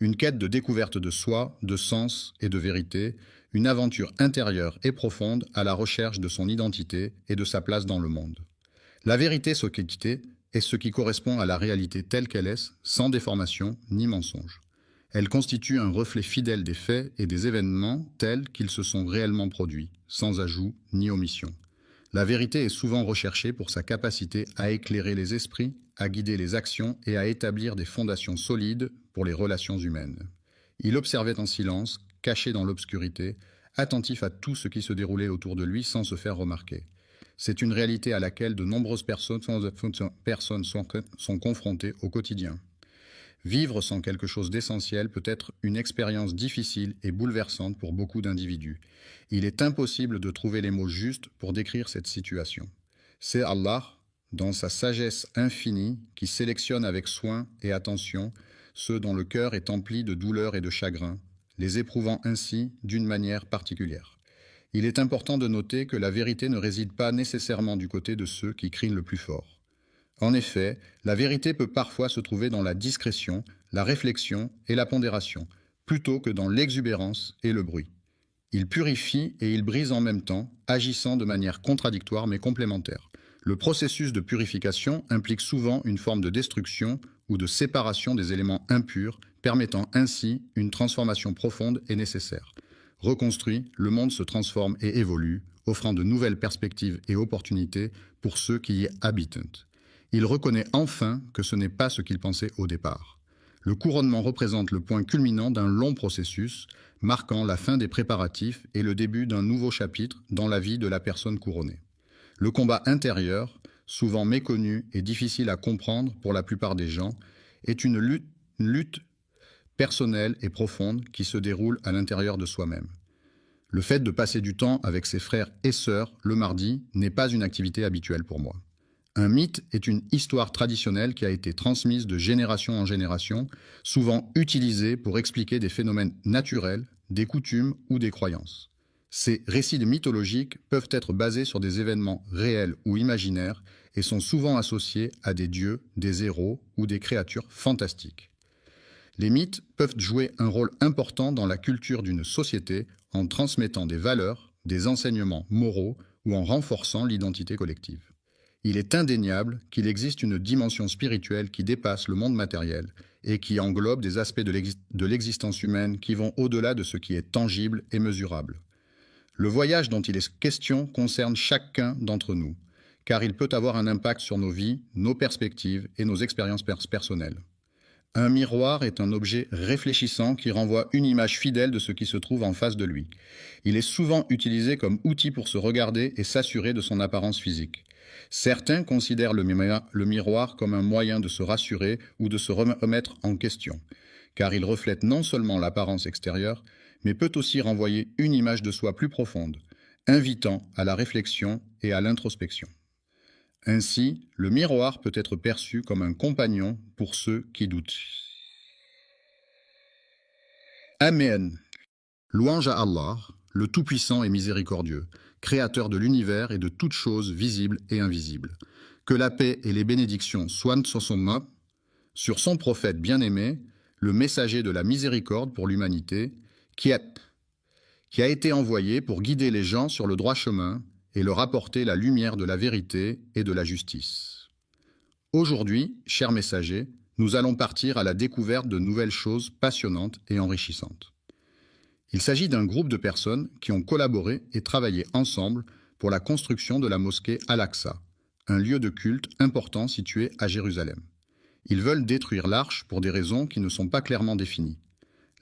Une quête de découverte de soi, de sens et de vérité, une aventure intérieure et profonde à la recherche de son identité et de sa place dans le monde. La vérité est ce qui correspond à la réalité telle qu'elle est, sans déformation ni mensonge. Elle constitue un reflet fidèle des faits et des événements tels qu'ils se sont réellement produits, sans ajout ni omission. La vérité est souvent recherchée pour sa capacité à éclairer les esprits, à guider les actions et à établir des fondations solides pour les relations humaines. Il observait en silence, caché dans l'obscurité, attentif à tout ce qui se déroulait autour de lui sans se faire remarquer. C'est une réalité à laquelle de nombreuses personnes sont confrontées au quotidien. Vivre sans quelque chose d'essentiel peut être une expérience difficile et bouleversante pour beaucoup d'individus. Il est impossible de trouver les mots justes pour décrire cette situation. C'est Allah, dans sa sagesse infinie, qui sélectionne avec soin et attention ceux dont le cœur est empli de douleur et de chagrin, les éprouvant ainsi d'une manière particulière. Il est important de noter que la vérité ne réside pas nécessairement du côté de ceux qui crient le plus fort. En effet, la vérité peut parfois se trouver dans la discrétion, la réflexion et la pondération, plutôt que dans l'exubérance et le bruit. Il purifie et il brise en même temps, agissant de manière contradictoire mais complémentaire. Le processus de purification implique souvent une forme de destruction ou de séparation des éléments impurs, permettant ainsi une transformation profonde et nécessaire. Reconstruit, le monde se transforme et évolue, offrant de nouvelles perspectives et opportunités pour ceux qui y habitent. Il reconnaît enfin que ce n'est pas ce qu'il pensait au départ. Le couronnement représente le point culminant d'un long processus, marquant la fin des préparatifs et le début d'un nouveau chapitre dans la vie de la personne couronnée. Le combat intérieur, souvent méconnu et difficile à comprendre pour la plupart des gens, est une lutte personnelle et profonde qui se déroule à l'intérieur de soi-même. Le fait de passer du temps avec ses frères et sœurs le mardi n'est pas une activité habituelle pour moi. Un mythe est une histoire traditionnelle qui a été transmise de génération en génération, souvent utilisée pour expliquer des phénomènes naturels, des coutumes ou des croyances. Ces récits mythologiques peuvent être basés sur des événements réels ou imaginaires et sont souvent associés à des dieux, des héros ou des créatures fantastiques. Les mythes peuvent jouer un rôle important dans la culture d'une société en transmettant des valeurs, des enseignements moraux ou en renforçant l'identité collective. Il est indéniable qu'il existe une dimension spirituelle qui dépasse le monde matériel et qui englobe des aspects de l'existence humaine qui vont au-delà de ce qui est tangible et mesurable. Le voyage dont il est question concerne chacun d'entre nous, car il peut avoir un impact sur nos vies, nos perspectives et nos expériences personnelles. Un miroir est un objet réfléchissant qui renvoie une image fidèle de ce qui se trouve en face de lui. Il est souvent utilisé comme outil pour se regarder et s'assurer de son apparence physique. Certains considèrent le miroir comme un moyen de se rassurer ou de se remettre en question, car il reflète non seulement l'apparence extérieure, mais peut aussi renvoyer une image de soi plus profonde, invitant à la réflexion et à l'introspection. Ainsi, le miroir peut être perçu comme un compagnon pour ceux qui doutent. Amen. Louange à Allah, le Tout-Puissant et Miséricordieux, Créateur de l'univers et de toutes choses visibles et invisibles. Que la paix et les bénédictions soient sur son prophète bien-aimé, le messager de la miséricorde pour l'humanité, qui a été envoyé pour guider les gens sur le droit chemin et leur apporter la lumière de la vérité et de la justice. Aujourd'hui, chers messagers, nous allons partir à la découverte de nouvelles choses passionnantes et enrichissantes. Il s'agit d'un groupe de personnes qui ont collaboré et travaillé ensemble pour la construction de la mosquée Al-Aqsa, un lieu de culte important situé à Jérusalem. Ils veulent détruire l'arche pour des raisons qui ne sont pas clairement définies.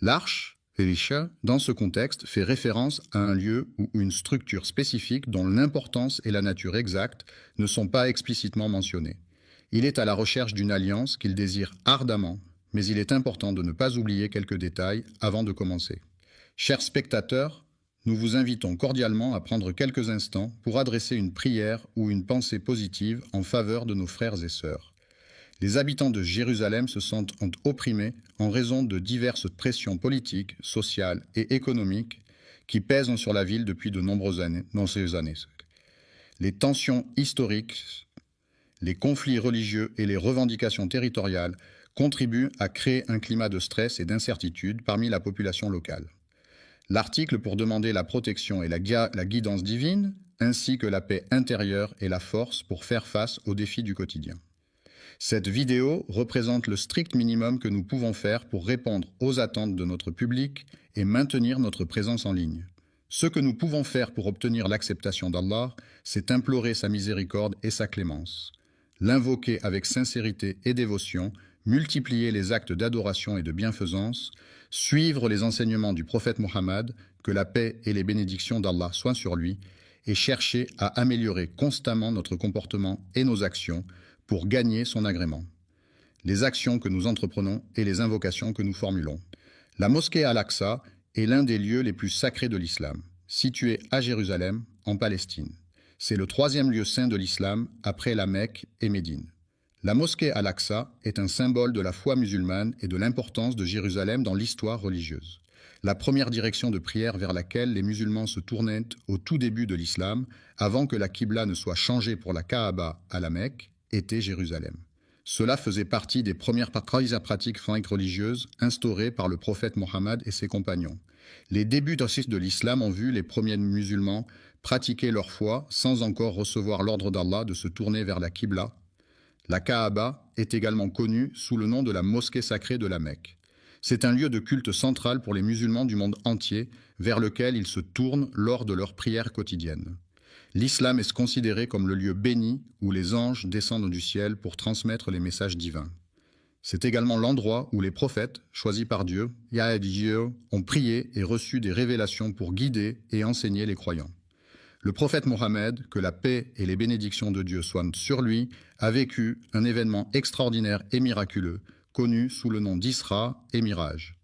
L'arche, Elisha, dans ce contexte, fait référence à un lieu ou une structure spécifique dont l'importance et la nature exacte ne sont pas explicitement mentionnées. Il est à la recherche d'une alliance qu'il désire ardemment, mais il est important de ne pas oublier quelques détails avant de commencer. Chers spectateurs, nous vous invitons cordialement à prendre quelques instants pour adresser une prière ou une pensée positive en faveur de nos frères et sœurs. Les habitants de Jérusalem se sentent opprimés en raison de diverses pressions politiques, sociales et économiques qui pèsent sur la ville depuis de nombreuses années. Les tensions historiques, les conflits religieux et les revendications territoriales contribuent à créer un climat de stress et d'incertitude parmi la population locale. L'article pour demander la protection et la guidance divine, ainsi que la paix intérieure et la force pour faire face aux défis du quotidien. Cette vidéo représente le strict minimum que nous pouvons faire pour répondre aux attentes de notre public et maintenir notre présence en ligne. Ce que nous pouvons faire pour obtenir l'acceptation d'Allah, c'est implorer sa miséricorde et sa clémence, l'invoquer avec sincérité et dévotion, multiplier les actes d'adoration et de bienfaisance, suivre les enseignements du prophète Mohammed, que la paix et les bénédictions d'Allah soient sur lui, et chercher à améliorer constamment notre comportement et nos actions pour gagner son agrément. Les actions que nous entreprenons et les invocations que nous formulons. La mosquée Al-Aqsa est l'un des lieux les plus sacrés de l'islam, situé à Jérusalem, en Palestine. C'est le troisième lieu saint de l'islam après la Mecque et Médine. La mosquée Al-Aqsa est un symbole de la foi musulmane et de l'importance de Jérusalem dans l'histoire religieuse. La première direction de prière vers laquelle les musulmans se tournaient au tout début de l'islam, avant que la Qibla ne soit changée pour la Kaaba à la Mecque, était Jérusalem. Cela faisait partie des premières pratiques religieuses instaurées par le prophète Mohammed et ses compagnons. Les débuts de l'islam ont vu les premiers musulmans pratiquer leur foi sans encore recevoir l'ordre d'Allah de se tourner vers la Qibla. La Kaaba est également connue sous le nom de la mosquée sacrée de la Mecque. C'est un lieu de culte central pour les musulmans du monde entier vers lequel ils se tournent lors de leurs prières quotidiennes. L'islam est considéré comme le lieu béni où les anges descendent du ciel pour transmettre les messages divins. C'est également l'endroit où les prophètes, choisis par Dieu, ont prié et reçu des révélations pour guider et enseigner les croyants. Le prophète Mohammed, que la paix et les bénédictions de Dieu soient sur lui, a vécu un événement extraordinaire et miraculeux, connu sous le nom d'Isra et Miraj.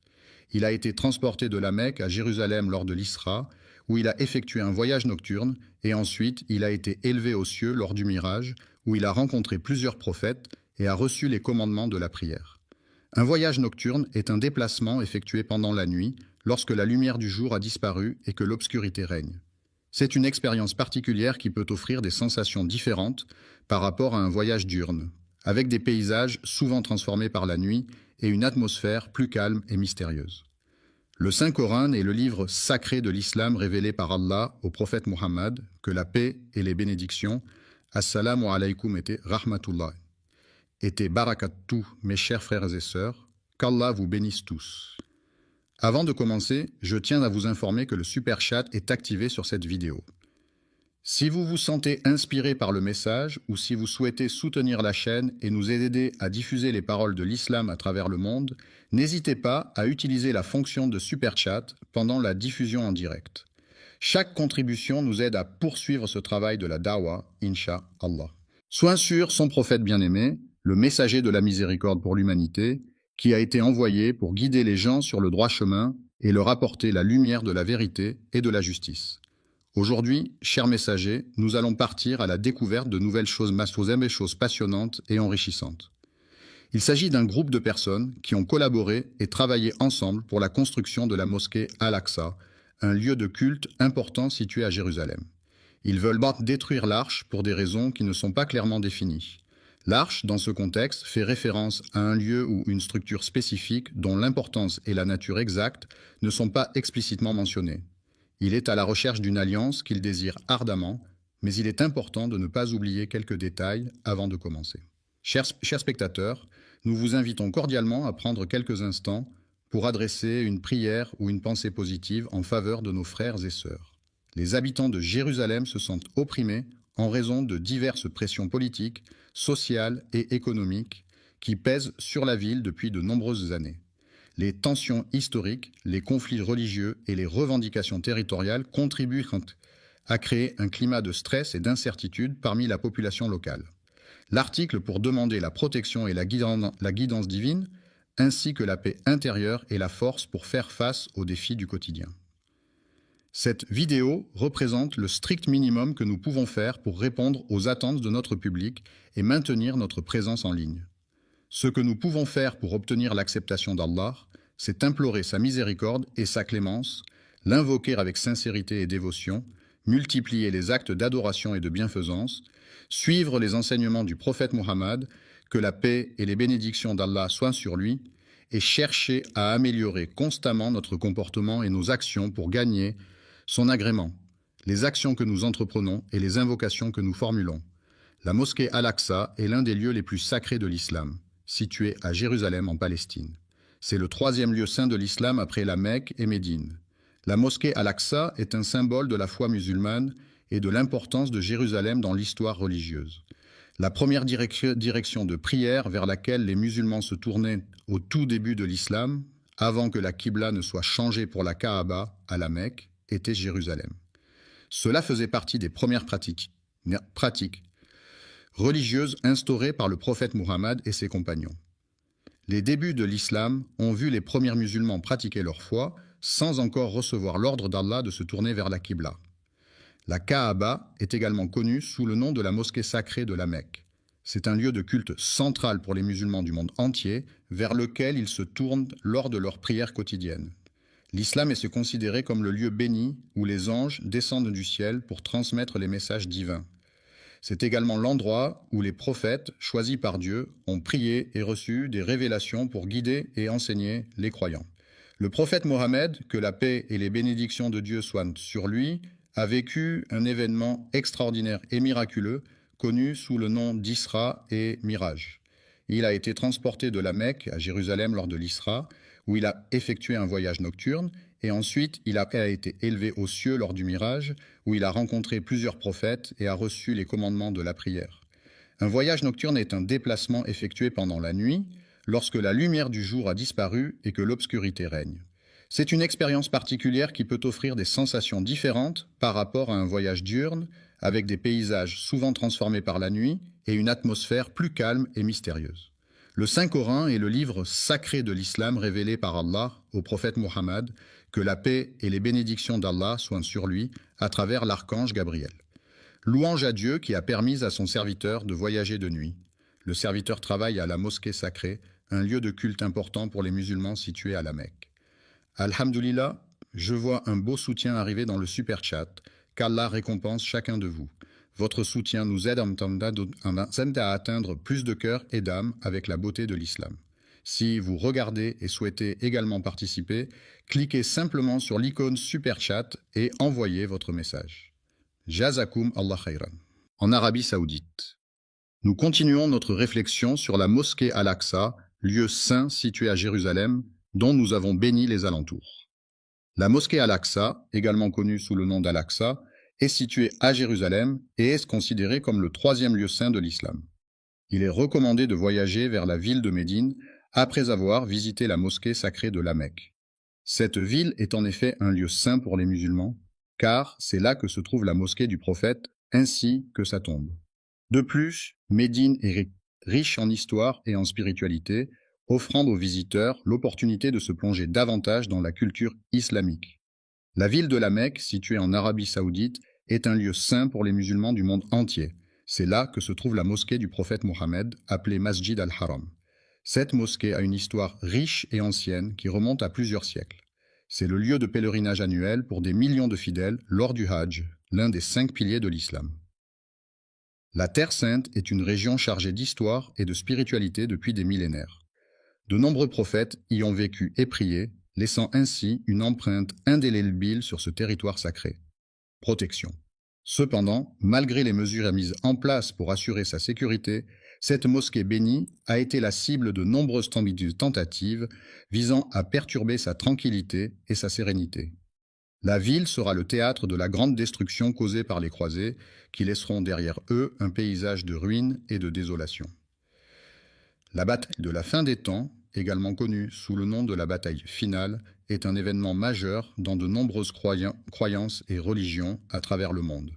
Il a été transporté de la Mecque à Jérusalem lors de l'Isra, où il a effectué un voyage nocturne, et ensuite il a été élevé aux cieux lors du Miraj, où il a rencontré plusieurs prophètes et a reçu les commandements de la prière. Un voyage nocturne est un déplacement effectué pendant la nuit, lorsque la lumière du jour a disparu et que l'obscurité règne. C'est une expérience particulière qui peut offrir des sensations différentes par rapport à un voyage diurne, avec des paysages souvent transformés par la nuit et une atmosphère plus calme et mystérieuse. Le Saint-Coran est le livre sacré de l'islam révélé par Allah au prophète Mohammed, que la paix et les bénédictions, assalamu alaykum et rahmatullah, et barakatuh, mes chers frères et sœurs, qu'Allah vous bénisse tous. Avant de commencer, je tiens à vous informer que le super chat est activé sur cette vidéo. Si vous vous sentez inspiré par le message ou si vous souhaitez soutenir la chaîne et nous aider à diffuser les paroles de l'islam à travers le monde, n'hésitez pas à utiliser la fonction de super chat pendant la diffusion en direct. Chaque contribution nous aide à poursuivre ce travail de la dawa, Inch'Allah. Soit sur son prophète bien-aimé, le messager de la miséricorde pour l'humanité, qui a été envoyé pour guider les gens sur le droit chemin et leur apporter la lumière de la vérité et de la justice. Aujourd'hui, chers messagers, nous allons partir à la découverte de nouvelles choses passionnantes et enrichissantes. Il s'agit d'un groupe de personnes qui ont collaboré et travaillé ensemble pour la construction de la mosquée Al-Aqsa, un lieu de culte important situé à Jérusalem. Ils veulent détruire l'arche pour des raisons qui ne sont pas clairement définies. L'arche, dans ce contexte, fait référence à un lieu ou une structure spécifique dont l'importance et la nature exacte ne sont pas explicitement mentionnées. Il est à la recherche d'une alliance qu'il désire ardemment, mais il est important de ne pas oublier quelques détails avant de commencer. Chers spectateurs, nous vous invitons cordialement à prendre quelques instants pour adresser une prière ou une pensée positive en faveur de nos frères et sœurs. Les habitants de Jérusalem se sentent opprimés en raison de diverses pressions politiques, sociales et économiques qui pèsent sur la ville depuis de nombreuses années. Les tensions historiques, les conflits religieux et les revendications territoriales contribuent à créer un climat de stress et d'incertitude parmi la population locale. L'article pour demander la protection et la guidance divine, ainsi que la paix intérieure et la force pour faire face aux défis du quotidien. Cette vidéo représente le strict minimum que nous pouvons faire pour répondre aux attentes de notre public et maintenir notre présence en ligne. Ce que nous pouvons faire pour obtenir l'acceptation d'Allah, c'est implorer sa miséricorde et sa clémence, l'invoquer avec sincérité et dévotion, multiplier les actes d'adoration et de bienfaisance, suivre les enseignements du prophète Mohammed, que la paix et les bénédictions d'Allah soient sur lui, et chercher à améliorer constamment notre comportement et nos actions pour gagner son agrément, les actions que nous entreprenons et les invocations que nous formulons. La mosquée Al-Aqsa est l'un des lieux les plus sacrés de l'islam, situé à Jérusalem en Palestine. C'est le troisième lieu saint de l'islam après la Mecque et Médine. La mosquée Al-Aqsa est un symbole de la foi musulmane et de l'importance de Jérusalem dans l'histoire religieuse. La première direction de prière vers laquelle les musulmans se tournaient au tout début de l'islam, avant que la Qibla ne soit changée pour la Kaaba à la Mecque, était Jérusalem. Cela faisait partie des premières pratiques religieuses instaurées par le prophète Muhammad et ses compagnons. Les débuts de l'islam ont vu les premiers musulmans pratiquer leur foi sans encore recevoir l'ordre d'Allah de se tourner vers la Qibla. La Kaaba est également connue sous le nom de la mosquée sacrée de la Mecque. C'est un lieu de culte central pour les musulmans du monde entier, vers lequel ils se tournent lors de leurs prières quotidiennes. L'islam est considéré comme le lieu béni où les anges descendent du ciel pour transmettre les messages divins. C'est également l'endroit où les prophètes, choisis par Dieu, ont prié et reçu des révélations pour guider et enseigner les croyants. Le prophète Mohammed, que la paix et les bénédictions de Dieu soient sur lui, a vécu un événement extraordinaire et miraculeux, connu sous le nom d'Isra et Miraj. Il a été transporté de la Mecque à Jérusalem lors de l'Isra, où il a effectué un voyage nocturne, et ensuite il a été élevé aux cieux lors du Miraj, où il a rencontré plusieurs prophètes et a reçu les commandements de la prière. Un voyage nocturne est un déplacement effectué pendant la nuit, lorsque la lumière du jour a disparu et que l'obscurité règne. C'est une expérience particulière qui peut offrir des sensations différentes par rapport à un voyage diurne, avec des paysages souvent transformés par la nuit et une atmosphère plus calme et mystérieuse. Le Saint-Coran est le livre sacré de l'islam révélé par Allah au prophète Muhammad, que la paix et les bénédictions d'Allah soient sur lui à travers l'archange Gabriel. Louange à Dieu qui a permis à son serviteur de voyager de nuit. Le serviteur travaille à la mosquée sacrée, un lieu de culte important pour les musulmans situé à la Mecque. Alhamdulillah, je vois un beau soutien arriver dans le super chat, qu'Allah récompense chacun de vous. Votre soutien nous aide à atteindre plus de cœurs et d'âmes avec la beauté de l'islam. Si vous regardez et souhaitez également participer, cliquez simplement sur l'icône super chat et envoyez votre message. Jazakum Allah khayran. En Arabie Saoudite. Nous continuons notre réflexion sur la mosquée Al-Aqsa, lieu saint situé à Jérusalem, dont nous avons béni les alentours. La mosquée Al-Aqsa, également connue sous le nom d'Al-Aqsa, est située à Jérusalem et est considérée comme le troisième lieu saint de l'islam. Il est recommandé de voyager vers la ville de Médine après avoir visité la mosquée sacrée de la Mecque. Cette ville est en effet un lieu saint pour les musulmans, car c'est là que se trouve la mosquée du prophète ainsi que sa tombe. De plus, Médine est riche en histoire et en spiritualité, offrant aux visiteurs l'opportunité de se plonger davantage dans la culture islamique. La ville de la Mecque, située en Arabie Saoudite, est un lieu saint pour les musulmans du monde entier. C'est là que se trouve la mosquée du prophète Mohammed, appelée Masjid al-Haram. Cette mosquée a une histoire riche et ancienne qui remonte à plusieurs siècles. C'est le lieu de pèlerinage annuel pour des millions de fidèles lors du Hajj, l'un des 5 piliers de l'islam. La Terre Sainte est une région chargée d'histoire et de spiritualité depuis des millénaires. De nombreux prophètes y ont vécu et prié, laissant ainsi une empreinte indélébile sur ce territoire sacré. Protection. Cependant, malgré les mesures mises en place pour assurer sa sécurité, cette mosquée bénie a été la cible de nombreuses tentatives visant à perturber sa tranquillité et sa sérénité. La ville sera le théâtre de la grande destruction causée par les croisés, qui laisseront derrière eux un paysage de ruines et de désolation. La bataille de la fin des temps, également connue sous le nom de la bataille finale, est un événement majeur dans de nombreuses croyances et religions à travers le monde.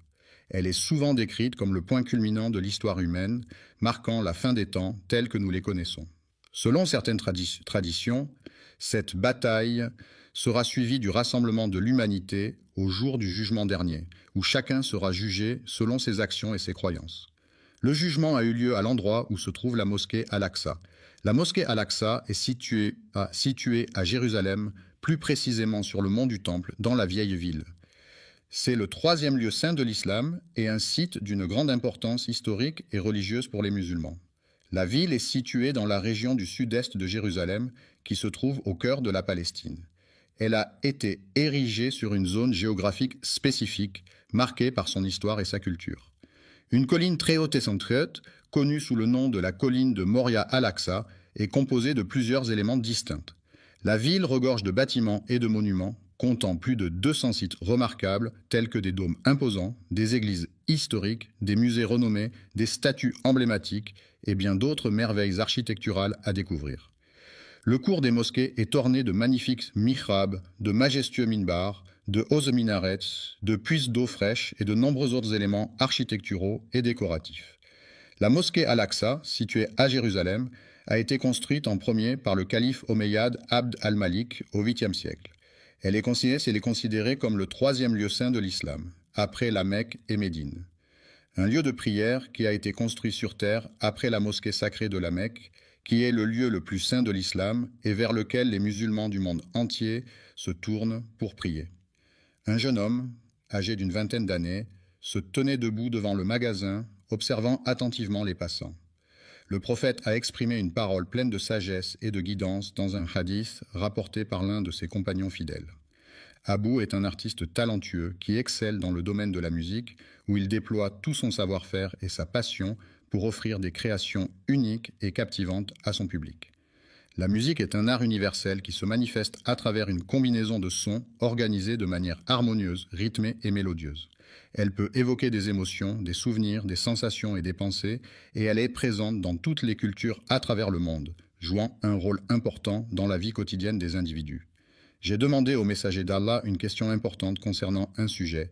Elle est souvent décrite comme le point culminant de l'histoire humaine, marquant la fin des temps tels que nous les connaissons. Selon certaines traditions, cette bataille sera suivie du rassemblement de l'humanité au jour du jugement dernier, où chacun sera jugé selon ses actions et ses croyances. Le jugement a eu lieu à l'endroit où se trouve la mosquée Al-Aqsa. La mosquée Al-Aqsa est située à Jérusalem, plus précisément sur le mont du Temple, dans la vieille ville. C'est le troisième lieu saint de l'islam et un site d'une grande importance historique et religieuse pour les musulmans. La ville est située dans la région du sud-est de Jérusalem, qui se trouve au cœur de la Palestine. Elle a été érigée sur une zone géographique spécifique, marquée par son histoire et sa culture. Une colline très haute et centrieuse, connue sous le nom de la colline de Moria Al-Aqsa, est composée de plusieurs éléments distincts. La ville regorge de bâtiments et de monuments, comptant plus de 200 sites remarquables tels que des dômes imposants, des églises historiques, des musées renommés, des statues emblématiques et bien d'autres merveilles architecturales à découvrir. Le cours des mosquées est orné de magnifiques mihrabs, de majestueux minbars, de hauts minarets, de puits d'eau fraîche et de nombreux autres éléments architecturaux et décoratifs. La mosquée Al-Aqsa, située à Jérusalem, a été construite en premier par le calife omeyyade Abd al-Malik au 8e siècle. Elle est considérée comme le troisième lieu saint de l'islam, après la Mecque et Médine. Un lieu de prière qui a été construit sur terre après la mosquée sacrée de la Mecque, qui est le lieu le plus saint de l'islam et vers lequel les musulmans du monde entier se tournent pour prier. Un jeune homme, âgé d'une vingtaine d'années, se tenait debout devant le magasin, observant attentivement les passants. Le prophète a exprimé une parole pleine de sagesse et de guidance dans un hadith rapporté par l'un de ses compagnons fidèles. Abou est un artiste talentueux qui excelle dans le domaine de la musique, où il déploie tout son savoir-faire et sa passion pour offrir des créations uniques et captivantes à son public. La musique est un art universel qui se manifeste à travers une combinaison de sons organisés de manière harmonieuse, rythmée et mélodieuse. Elle peut évoquer des émotions, des souvenirs, des sensations et des pensées, et elle est présente dans toutes les cultures à travers le monde, jouant un rôle important dans la vie quotidienne des individus. J'ai demandé au messager d'Allah une question importante concernant un sujet.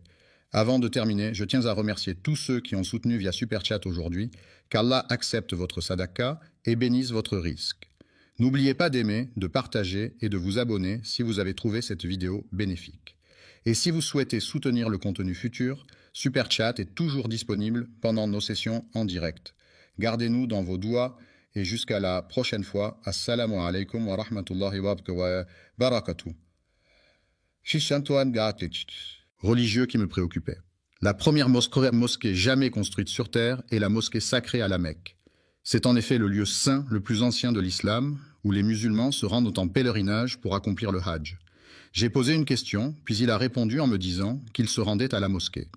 Avant de terminer, je tiens à remercier tous ceux qui ont soutenu via Super Chat aujourd'hui, qu'Allah accepte votre sadaqa et bénisse votre risque. N'oubliez pas d'aimer, de partager et de vous abonner si vous avez trouvé cette vidéo bénéfique. Et si vous souhaitez soutenir le contenu futur, Super Chat est toujours disponible pendant nos sessions en direct. Gardez-nous dans vos doigts et jusqu'à la prochaine fois. Assalamu alaikum wa rahmatullahi wa barakatuh. Religieux qui me préoccupait. La première mosquée jamais construite sur terre est la mosquée sacrée à la Mecque. C'est en effet le lieu saint le plus ancien de l'islam, où les musulmans se rendent en pèlerinage pour accomplir le Hajj. J'ai posé une question, puis il a répondu en me disant qu'il se rendait à la mosquée.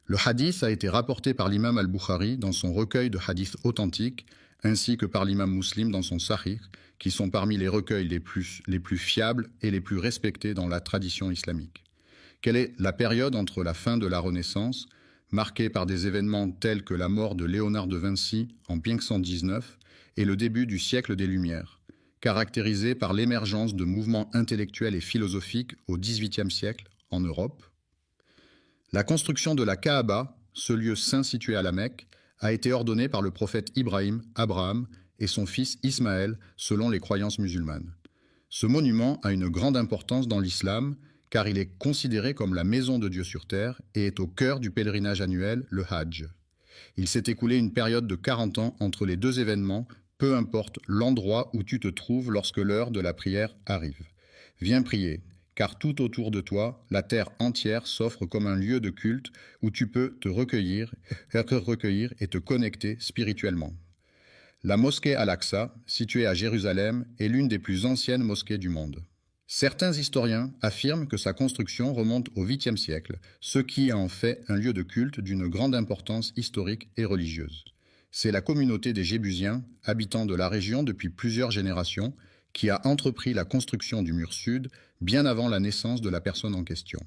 Le hadith a été rapporté par l'imam al-Bukhari dans son recueil de hadiths authentiques, ainsi que par l'imam Muslim dans son Sahih, qui sont parmi les recueils les plus fiables et les plus respectés dans la tradition islamique. Quelle est la période entre la fin de la Renaissance, marquée par des événements tels que la mort de Léonard de Vinci en 1519, et le début du siècle des Lumières, caractérisé par l'émergence de mouvements intellectuels et philosophiques au XVIIIe siècle en Europe? La construction de la Kaaba, ce lieu saint situé à la Mecque, a été ordonnée par le prophète Ibrahim, Abraham et son fils Ismaël selon les croyances musulmanes. Ce monument a une grande importance dans l'islam car il est considéré comme la maison de Dieu sur terre et est au cœur du pèlerinage annuel, le Hajj. Il s'est écoulé une période de 40 ans entre les deux événements, peu importe l'endroit où tu te trouves lorsque l'heure de la prière arrive. Viens prier, car tout autour de toi, la terre entière s'offre comme un lieu de culte où tu peux te recueillir et te connecter spirituellement. La mosquée Al-Aqsa, située à Jérusalem, est l'une des plus anciennes mosquées du monde. Certains historiens affirment que sa construction remonte au 8e siècle, ce qui en fait un lieu de culte d'une grande importance historique et religieuse. C'est la communauté des Jébusiens, habitants de la région depuis plusieurs générations, qui a entrepris la construction du mur sud bien avant la naissance de la personne en question.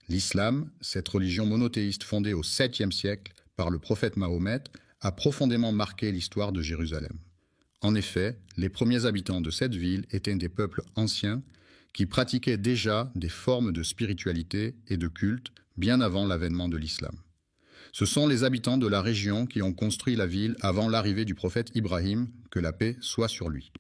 L'islam, cette religion monothéiste fondée au 7e siècle par le prophète Mahomet, a profondément marqué l'histoire de Jérusalem. En effet, les premiers habitants de cette ville étaient des peuples anciens qui pratiquaient déjà des formes de spiritualité et de culte bien avant l'avènement de l'islam. Ce sont les habitants de la région qui ont construit la ville avant l'arrivée du prophète Ibrahim, que la paix soit sur lui.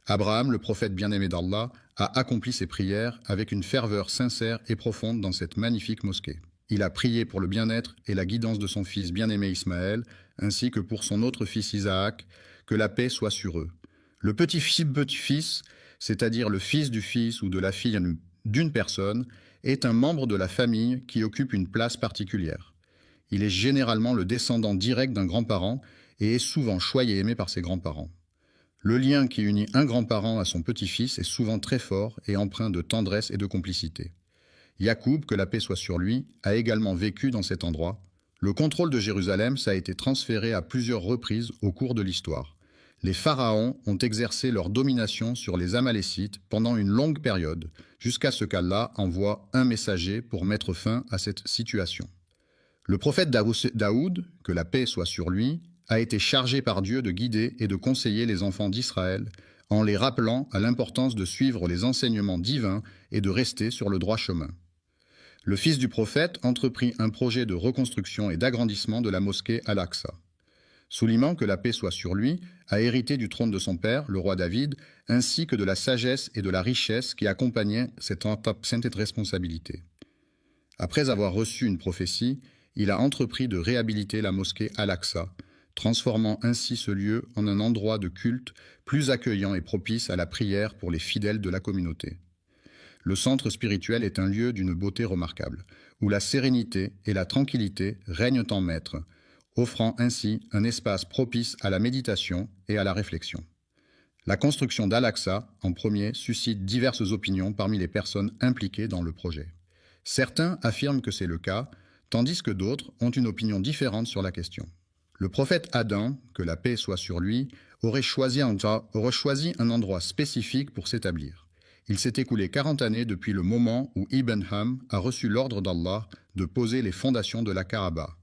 Abraham, le prophète bien-aimé d'Allah, a accompli ses prières avec une ferveur sincère et profonde dans cette magnifique mosquée. Il a prié pour le bien-être et la guidance de son fils bien-aimé Ismaël, ainsi que pour son autre fils Isaac, que la paix soit sur eux. Le petit-fils, c'est-à-dire le fils du fils ou de la fille d'une personne, est un membre de la famille qui occupe une place particulière. Il est généralement le descendant direct d'un grand-parent et est souvent choyé et aimé par ses grands-parents. Le lien qui unit un grand-parent à son petit-fils est souvent très fort et empreint de tendresse et de complicité. Yacoub, que la paix soit sur lui, a également vécu dans cet endroit. Le contrôle de Jérusalem, ça a été transféré à plusieurs reprises au cours de l'histoire. les pharaons ont exercé leur domination sur les Amalécites pendant une longue période, jusqu'à ce qu'Allah envoie un messager pour mettre fin à cette situation. Le prophète Daoud, que la paix soit sur lui, a été chargé par Dieu de guider et de conseiller les enfants d'Israël, en les rappelant à l'importance de suivre les enseignements divins et de rester sur le droit chemin. Le fils du prophète entreprit un projet de reconstruction et d'agrandissement de la mosquée Al-Aqsa. Sulayman, que la paix soit sur lui, a hérité du trône de son père, le roi David, ainsi que de la sagesse et de la richesse qui accompagnaient cette responsabilité. Après avoir reçu une prophétie, il a entrepris de réhabiliter la mosquée Al-Aqsa, transformant ainsi ce lieu en un endroit de culte plus accueillant et propice à la prière pour les fidèles de la communauté. Le centre spirituel est un lieu d'une beauté remarquable, où la sérénité et la tranquillité règnent en maître, offrant ainsi un espace propice à la méditation et à la réflexion. La construction d'Al-Aqsa, en premier, suscite diverses opinions parmi les personnes impliquées dans le projet. Certains affirment que c'est le cas, tandis que d'autres ont une opinion différente sur la question. Le prophète Adam, que la paix soit sur lui, aurait choisi un endroit spécifique pour s'établir. Il s'est écoulé 40 années depuis le moment où Ibn Ham a reçu l'ordre d'Allah de poser les fondations de la Kaaba.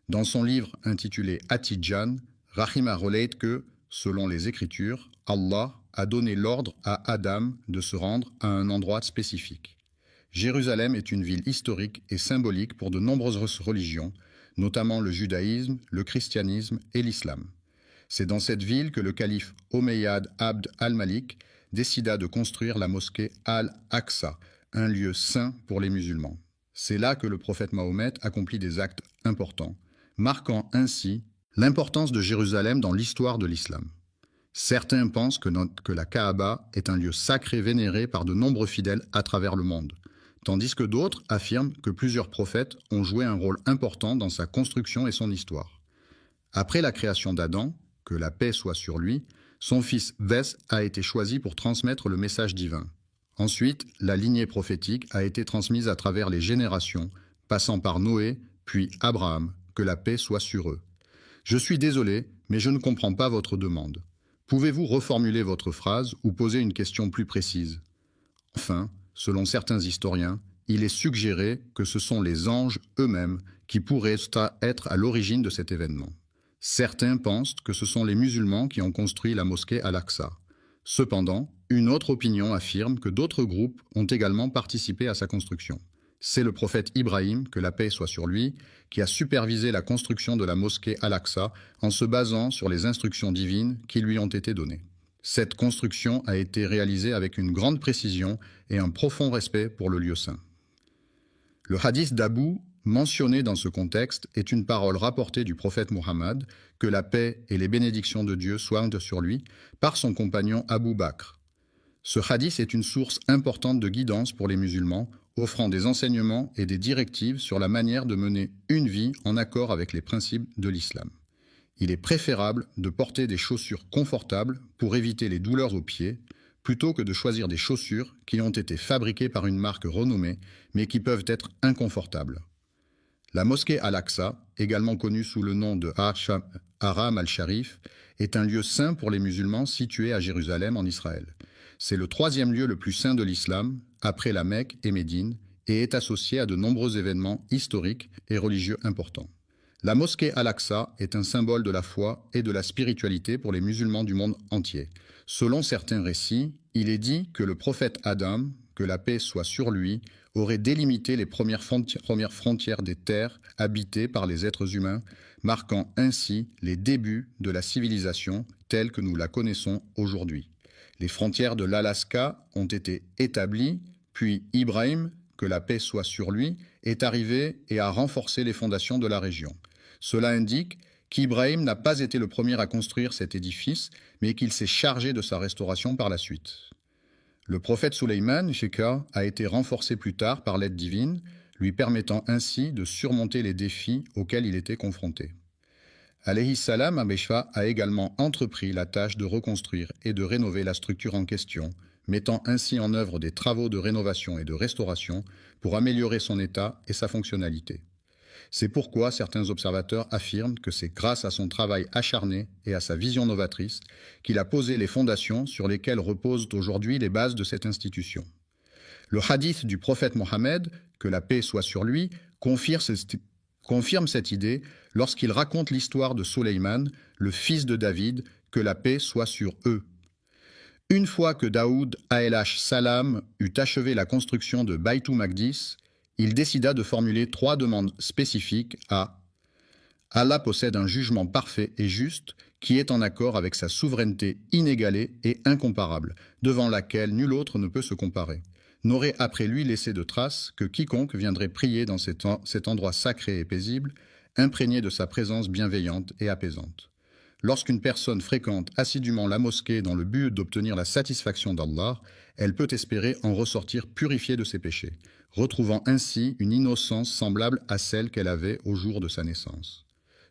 Dans son livre intitulé At-Tidjan, Rahima relate que, selon les Écritures, Allah a donné l'ordre à Adam de se rendre à un endroit spécifique. Jérusalem est une ville historique et symbolique pour de nombreuses religions, notamment le judaïsme, le christianisme et l'islam. C'est dans cette ville que le calife Omeyyad Abd al-Malik décida de construire la mosquée Al-Aqsa, un lieu saint pour les musulmans. C'est là que le prophète Mahomet accomplit des actes importants, marquant ainsi l'importance de Jérusalem dans l'histoire de l'islam. Certains pensent que la Kaaba est un lieu sacré vénéré par de nombreux fidèles à travers le monde, tandis que d'autres affirment que plusieurs prophètes ont joué un rôle important dans sa construction et son histoire. Après la création d'Adam, que la paix soit sur lui, son fils Vès a été choisi pour transmettre le message divin. Ensuite, la lignée prophétique a été transmise à travers les générations, passant par Noé, puis Abraham, que la paix soit sur eux. Je suis désolé, mais je ne comprends pas votre demande. Pouvez-vous reformuler votre phrase ou poser une question plus précise? Enfin, selon certains historiens, il est suggéré que ce sont les anges eux-mêmes qui pourraient être à l'origine de cet événement. Certains pensent que ce sont les musulmans qui ont construit la mosquée Al-Aqsa. Cependant, une autre opinion affirme que d'autres groupes ont également participé à sa construction. C'est le prophète Ibrahim, que la paix soit sur lui, qui a supervisé la construction de la mosquée Al-Aqsa en se basant sur les instructions divines qui lui ont été données. Cette construction a été réalisée avec une grande précision et un profond respect pour le lieu saint. Le hadith d'Abu, mentionné dans ce contexte, est une parole rapportée du prophète Muhammad, que la paix et les bénédictions de Dieu soient sur lui, par son compagnon Abu Bakr. Ce hadith est une source importante de guidance pour les musulmans, offrant des enseignements et des directives sur la manière de mener une vie en accord avec les principes de l'islam. Il est préférable de porter des chaussures confortables pour éviter les douleurs aux pieds, plutôt que de choisir des chaussures qui ont été fabriquées par une marque renommée, mais qui peuvent être inconfortables. La mosquée Al-Aqsa, également connue sous le nom de Haram al-Sharif, est un lieu saint pour les musulmans situé à Jérusalem en Israël. C'est le troisième lieu le plus saint de l'islam, après la Mecque et Médine, et est associé à de nombreux événements historiques et religieux importants. La mosquée Al-Aqsa est un symbole de la foi et de la spiritualité pour les musulmans du monde entier. Selon certains récits, il est dit que le prophète Adam, que la paix soit sur lui, aurait délimité les premières frontières des terres habitées par les êtres humains, marquant ainsi les débuts de la civilisation telle que nous la connaissons aujourd'hui. Les frontières de l'Alaska ont été établies, puis Ibrahim, que la paix soit sur lui, est arrivé et a renforcé les fondations de la région. Cela indique qu'Ibrahim n'a pas été le premier à construire cet édifice, mais qu'il s'est chargé de sa restauration par la suite. Le prophète Sulayman, Sheka, a été renforcé plus tard par l'aide divine, lui permettant ainsi de surmonter les défis auxquels il était confronté. Alayhi salam Abeshfa a également entrepris la tâche de reconstruire et de rénover la structure en question, mettant ainsi en œuvre des travaux de rénovation et de restauration pour améliorer son état et sa fonctionnalité. C'est pourquoi certains observateurs affirment que c'est grâce à son travail acharné et à sa vision novatrice qu'il a posé les fondations sur lesquelles reposent aujourd'hui les bases de cette institution. Le hadith du prophète Mohammed, que la paix soit sur lui, confirme cette idée lorsqu'il raconte l'histoire de Souleyman, le fils de David, que la paix soit sur eux. Une fois que Daoud alayhi salam eut achevé la construction de Baytul Maqdis, il décida de formuler 3 demandes spécifiques à Allah possède un jugement parfait et juste qui est en accord avec sa souveraineté inégalée et incomparable, devant laquelle nul autre ne peut se comparer. N'aurait après lui laissé de traces que quiconque viendrait prier dans cet endroit sacré et paisible, imprégné de sa présence bienveillante et apaisante. Lorsqu'une personne fréquente assidûment la mosquée dans le but d'obtenir la satisfaction d'Allah, elle peut espérer en ressortir purifiée de ses péchés, retrouvant ainsi une innocence semblable à celle qu'elle avait au jour de sa naissance.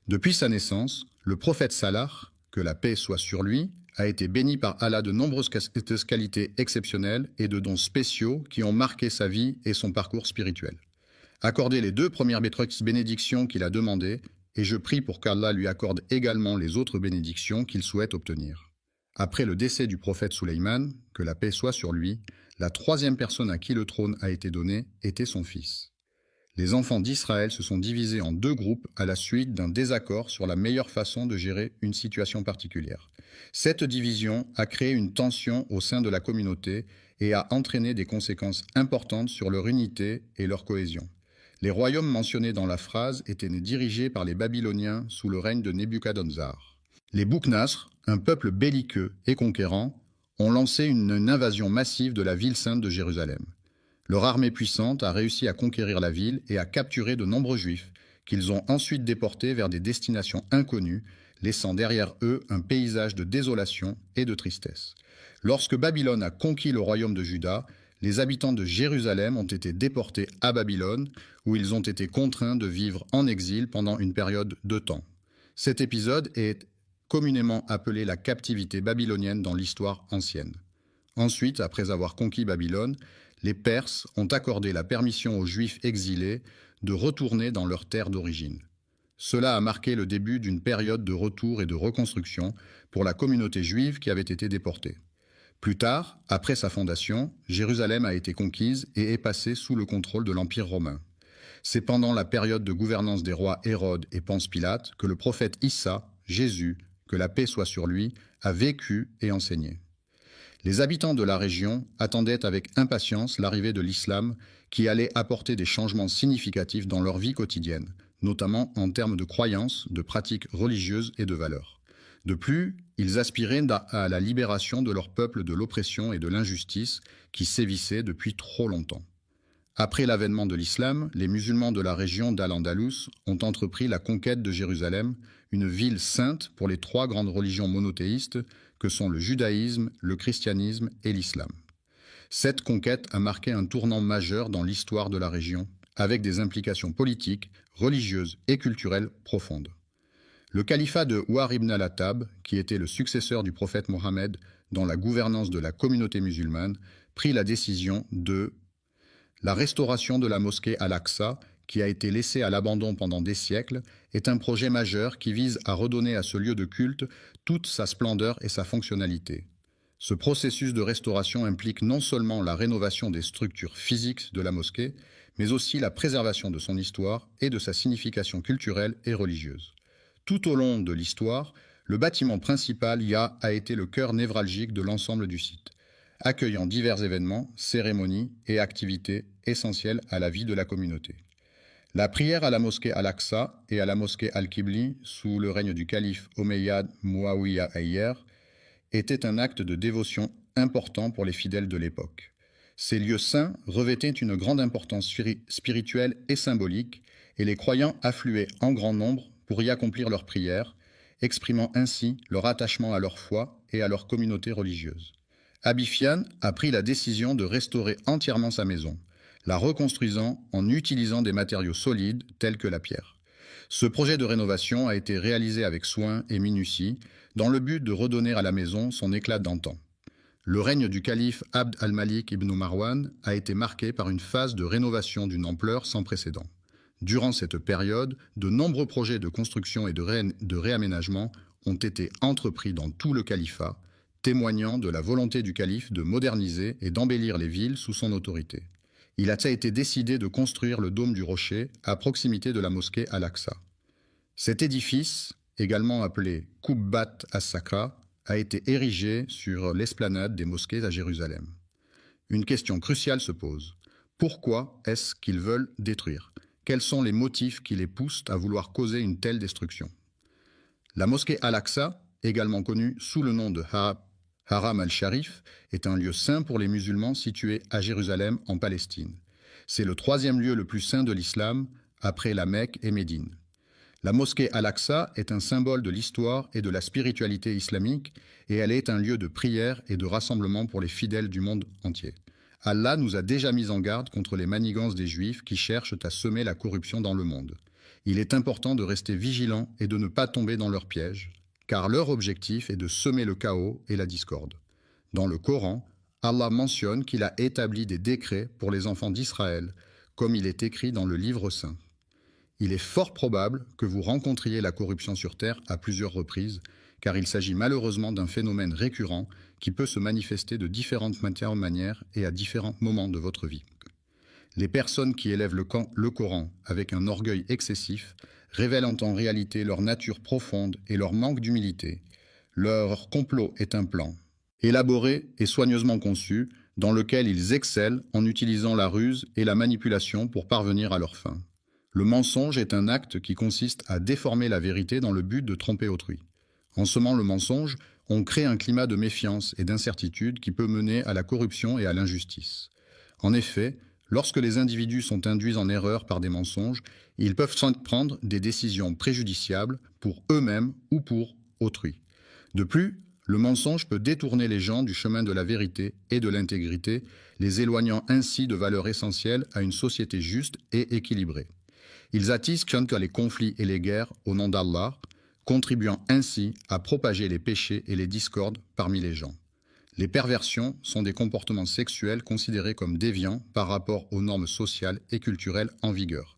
Depuis sa naissance, le prophète Salah, que la paix soit sur lui, a été béni par Allah de nombreuses qualités exceptionnelles et de dons spéciaux qui ont marqué sa vie et son parcours spirituel. Accordez les 2 premières bénédictions qu'il a demandées, et je prie pour qu'Allah lui accorde également les autres bénédictions qu'il souhaite obtenir. Après le décès du prophète Souleyman, que la paix soit sur lui, la 3e personne à qui le trône a été donné était son fils. Les enfants d'Israël se sont divisés en 2 groupes à la suite d'un désaccord sur la meilleure façon de gérer une situation particulière. Cette division a créé une tension au sein de la communauté et a entraîné des conséquences importantes sur leur unité et leur cohésion. Les royaumes mentionnés dans la phrase étaient dirigés par les Babyloniens sous le règne de Nebuchadnezzar. Les Boukhnas, un peuple belliqueux et conquérant, ont lancé une invasion massive de la ville sainte de Jérusalem. Leur armée puissante a réussi à conquérir la ville et à capturer de nombreux Juifs, qu'ils ont ensuite déportés vers des destinations inconnues, laissant derrière eux un paysage de désolation et de tristesse. Lorsque Babylone a conquis le royaume de Juda, les habitants de Jérusalem ont été déportés à Babylone, où ils ont été contraints de vivre en exil pendant une période de temps. Cet épisode est communément appelé la captivité babylonienne dans l'histoire ancienne. Ensuite, après avoir conquis Babylone, les Perses ont accordé la permission aux Juifs exilés de retourner dans leur terre d'origine. Cela a marqué le début d'une période de retour et de reconstruction pour la communauté juive qui avait été déportée. Plus tard, après sa fondation, Jérusalem a été conquise et est passée sous le contrôle de l'Empire romain. C'est pendant la période de gouvernance des rois Hérode et Ponce Pilate que le prophète Issa, Jésus, que la paix soit sur lui, a vécu et enseigné. Les habitants de la région attendaient avec impatience l'arrivée de l'islam qui allait apporter des changements significatifs dans leur vie quotidienne, notamment en termes de croyances, de pratiques religieuses et de valeurs. De plus, ils aspiraient à la libération de leur peuple de l'oppression et de l'injustice qui sévissaient depuis trop longtemps. Après l'avènement de l'islam, les musulmans de la région d'Al-Andalus ont entrepris la conquête de Jérusalem, une ville sainte pour les 3 grandes religions monothéistes que sont le judaïsme, le christianisme et l'islam. Cette conquête a marqué un tournant majeur dans l'histoire de la région, avec des implications politiques, religieuses et culturelles profondes. Le califat de Ouar ibn al-Attab, qui était le successeur du prophète Mohammed dans la gouvernance de la communauté musulmane, prit la décision de la restauration de la mosquée Al-Aqsa, qui a été laissée à l'abandon pendant des siècles, est un projet majeur qui vise à redonner à ce lieu de culte toute sa splendeur et sa fonctionnalité. Ce processus de restauration implique non seulement la rénovation des structures physiques de la mosquée, mais aussi la préservation de son histoire et de sa signification culturelle et religieuse. Tout au long de l'histoire, le bâtiment principal a été le cœur névralgique de l'ensemble du site, accueillant divers événements, cérémonies et activités essentielles à la vie de la communauté. La prière à la mosquée Al-Aqsa et à la mosquée Al-Qibli, sous le règne du calife Omeyyade Mouawiya Ayyer, était un acte de dévotion important pour les fidèles de l'époque. Ces lieux saints revêtaient une grande importance spirituelle et symbolique, et les croyants affluaient en grand nombre pour y accomplir leurs prières, exprimant ainsi leur attachement à leur foi et à leur communauté religieuse. Abifian a pris la décision de restaurer entièrement sa maison, la reconstruisant en utilisant des matériaux solides tels que la pierre. Ce projet de rénovation a été réalisé avec soin et minutie, dans le but de redonner à la maison son éclat d'antan. Le règne du calife Abd al-Malik ibn Marwan a été marqué par une phase de rénovation d'une ampleur sans précédent. Durant cette période, de nombreux projets de construction et de réaménagement ont été entrepris dans tout le califat, témoignant de la volonté du calife de moderniser et d'embellir les villes sous son autorité. Il a été décidé de construire le dôme du rocher à proximité de la mosquée Al-Aqsa. Cet édifice, également appelé Qubbat as-Sakra, a été érigé sur l'esplanade des mosquées à Jérusalem. Une question cruciale se pose. Pourquoi est-ce qu'ils veulent détruire? Quels sont les motifs qui les poussent à vouloir causer une telle destruction? La mosquée Al-Aqsa, également connue sous le nom de Haram al-Sharif, est un lieu saint pour les musulmans situé à Jérusalem, en Palestine. C'est le troisième lieu le plus saint de l'islam, après la Mecque et Médine. La mosquée Al-Aqsa est un symbole de l'histoire et de la spiritualité islamique, et elle est un lieu de prière et de rassemblement pour les fidèles du monde entier. Allah nous a déjà mis en garde contre les manigances des Juifs qui cherchent à semer la corruption dans le monde. Il est important de rester vigilant et de ne pas tomber dans leurs pièges, car leur objectif est de semer le chaos et la discorde. Dans le Coran, Allah mentionne qu'il a établi des décrets pour les enfants d'Israël, comme il est écrit dans le Livre saint. Il est fort probable que vous rencontriez la corruption sur Terre à plusieurs reprises, car il s'agit malheureusement d'un phénomène récurrent qui peut se manifester de différentes manières et à différents moments de votre vie. Les personnes qui élèvent le Coran avec un orgueil excessif révèlent en réalité leur nature profonde et leur manque d'humilité. Leur complot est un plan, élaboré et soigneusement conçu, dans lequel ils excellent en utilisant la ruse et la manipulation pour parvenir à leur fin. Le mensonge est un acte qui consiste à déformer la vérité dans le but de tromper autrui. En semant le mensonge, on crée un climat de méfiance et d'incertitude qui peut mener à la corruption et à l'injustice. En effet, lorsque les individus sont induits en erreur par des mensonges, ils peuvent prendre des décisions préjudiciables pour eux-mêmes ou pour autrui. De plus, le mensonge peut détourner les gens du chemin de la vérité et de l'intégrité, les éloignant ainsi de valeurs essentielles à une société juste et équilibrée. Ils attisent les conflits et les guerres au nom d'Allah, contribuant ainsi à propager les péchés et les discordes parmi les gens. Les perversions sont des comportements sexuels considérés comme déviants par rapport aux normes sociales et culturelles en vigueur.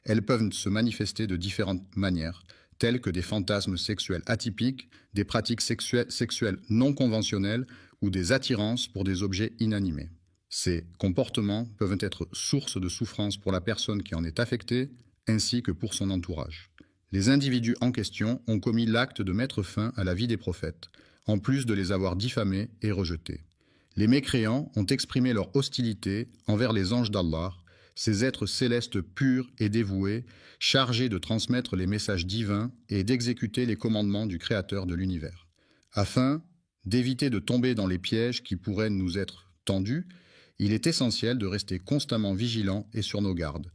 Elles peuvent se manifester de différentes manières, telles que des fantasmes sexuels atypiques, des pratiques sexuelles non conventionnelles ou des attirances pour des objets inanimés. Ces comportements peuvent être source de souffrance pour la personne qui en est affectée, ainsi que pour son entourage. Les individus en question ont commis l'acte de mettre fin à la vie des prophètes, en plus de les avoir diffamés et rejetés. Les mécréants ont exprimé leur hostilité envers les anges d'Allah, ces êtres célestes purs et dévoués, chargés de transmettre les messages divins et d'exécuter les commandements du Créateur de l'univers. Afin d'éviter de tomber dans les pièges qui pourraient nous être tendus, il est essentiel de rester constamment vigilant et sur nos gardes.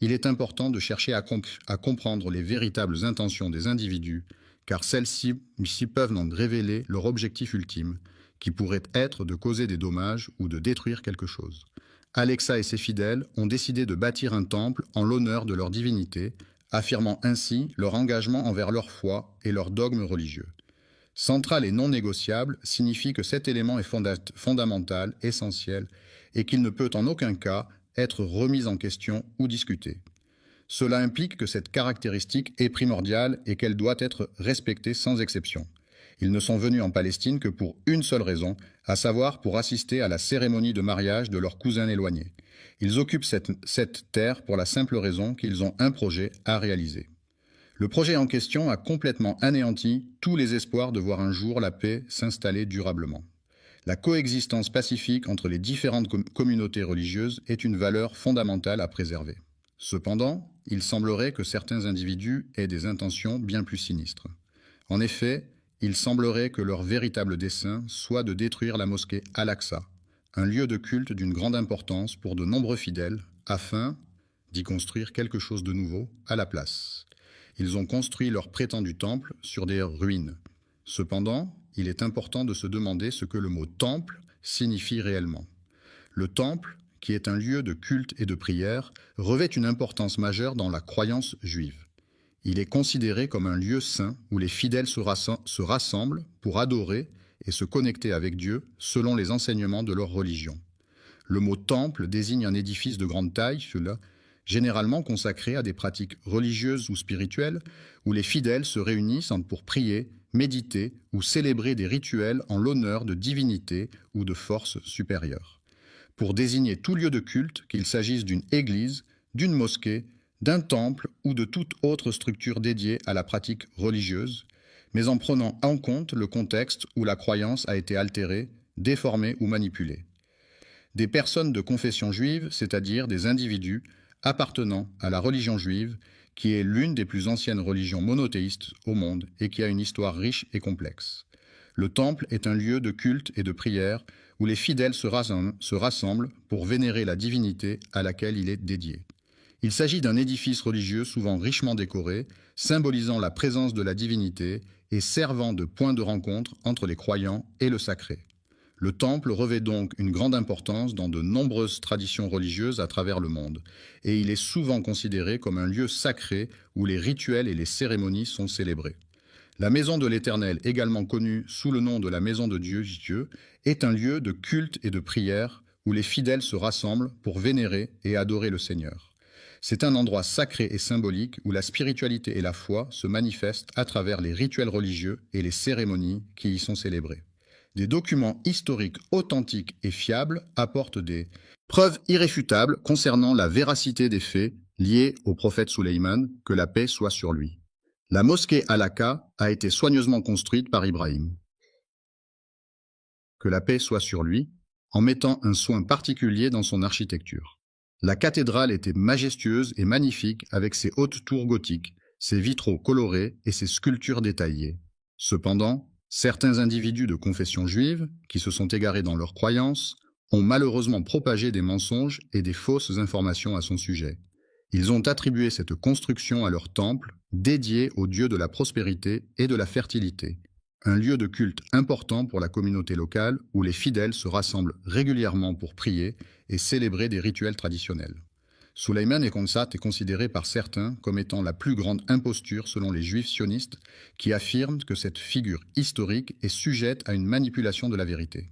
Il est important de chercher à comprendre les véritables intentions des individus, car celles-ci peuvent en révéler leur objectif ultime, qui pourrait être de causer des dommages ou de détruire quelque chose. Alexa et ses fidèles ont décidé de bâtir un temple en l'honneur de leur divinité, affirmant ainsi leur engagement envers leur foi et leur dogme religieux. Central et non négociable signifie que cet élément est fondamental, essentiel, et qu'il ne peut en aucun cas être remise en question ou discutée. Cela implique que cette caractéristique est primordiale et qu'elle doit être respectée sans exception. Ils ne sont venus en Palestine que pour une seule raison, à savoir pour assister à la cérémonie de mariage de leur cousin éloigné. Ils occupent cette terre pour la simple raison qu'ils ont un projet à réaliser. Le projet en question a complètement anéanti tous les espoirs de voir un jour la paix s'installer durablement. La coexistence pacifique entre les différentes communautés religieuses est une valeur fondamentale à préserver. Cependant, il semblerait que certains individus aient des intentions bien plus sinistres. En effet, il semblerait que leur véritable dessein soit de détruire la mosquée Al-Aqsa, un lieu de culte d'une grande importance pour de nombreux fidèles, afin d'y construire quelque chose de nouveau à la place. Ils ont construit leur prétendu temple sur des ruines. Cependant, il est important de se demander ce que le mot « temple » signifie réellement. Le temple, qui est un lieu de culte et de prière, revêt une importance majeure dans la croyance juive. Il est considéré comme un lieu saint où les fidèles se rassemblent pour adorer et se connecter avec Dieu selon les enseignements de leur religion. Le mot « temple » désigne un édifice de grande taille, généralement consacrées à des pratiques religieuses ou spirituelles, où les fidèles se réunissent pour prier, méditer ou célébrer des rituels en l'honneur de divinités ou de forces supérieures. Pour désigner tout lieu de culte, qu'il s'agisse d'une église, d'une mosquée, d'un temple ou de toute autre structure dédiée à la pratique religieuse, mais en prenant en compte le contexte où la croyance a été altérée, déformée ou manipulée. Des personnes de confession juive, c'est-à-dire des individus appartenant à la religion juive, qui est l'une des plus anciennes religions monothéistes au monde et qui a une histoire riche et complexe. Le temple est un lieu de culte et de prière où les fidèles se rassemblent pour vénérer la divinité à laquelle il est dédié. Il s'agit d'un édifice religieux souvent richement décoré, symbolisant la présence de la divinité et servant de point de rencontre entre les croyants et le sacré. Le temple revêt donc une grande importance dans de nombreuses traditions religieuses à travers le monde, et il est souvent considéré comme un lieu sacré où les rituels et les cérémonies sont célébrés. La maison de l'Éternel, également connue sous le nom de la maison de Dieu, est un lieu de culte et de prière où les fidèles se rassemblent pour vénérer et adorer le Seigneur. C'est un endroit sacré et symbolique où la spiritualité et la foi se manifestent à travers les rituels religieux et les cérémonies qui y sont célébrées. Des documents historiques authentiques et fiables apportent des preuves irréfutables concernant la véracité des faits liés au prophète Sulayman, que la paix soit sur lui. La mosquée Al-Aqsa a été soigneusement construite par Ibrahim, que la paix soit sur lui, en mettant un soin particulier dans son architecture. La cathédrale était majestueuse et magnifique avec ses hautes tours gothiques, ses vitraux colorés et ses sculptures détaillées. Cependant, certains individus de confession juive, qui se sont égarés dans leurs croyances, ont malheureusement propagé des mensonges et des fausses informations à son sujet. Ils ont attribué cette construction à leur temple, dédié au dieu de la prospérité et de la fertilité, un lieu de culte important pour la communauté locale où les fidèles se rassemblent régulièrement pour prier et célébrer des rituels traditionnels. Sulayman est considéré par certains comme étant la plus grande imposture selon les juifs sionistes qui affirment que cette figure historique est sujette à une manipulation de la vérité.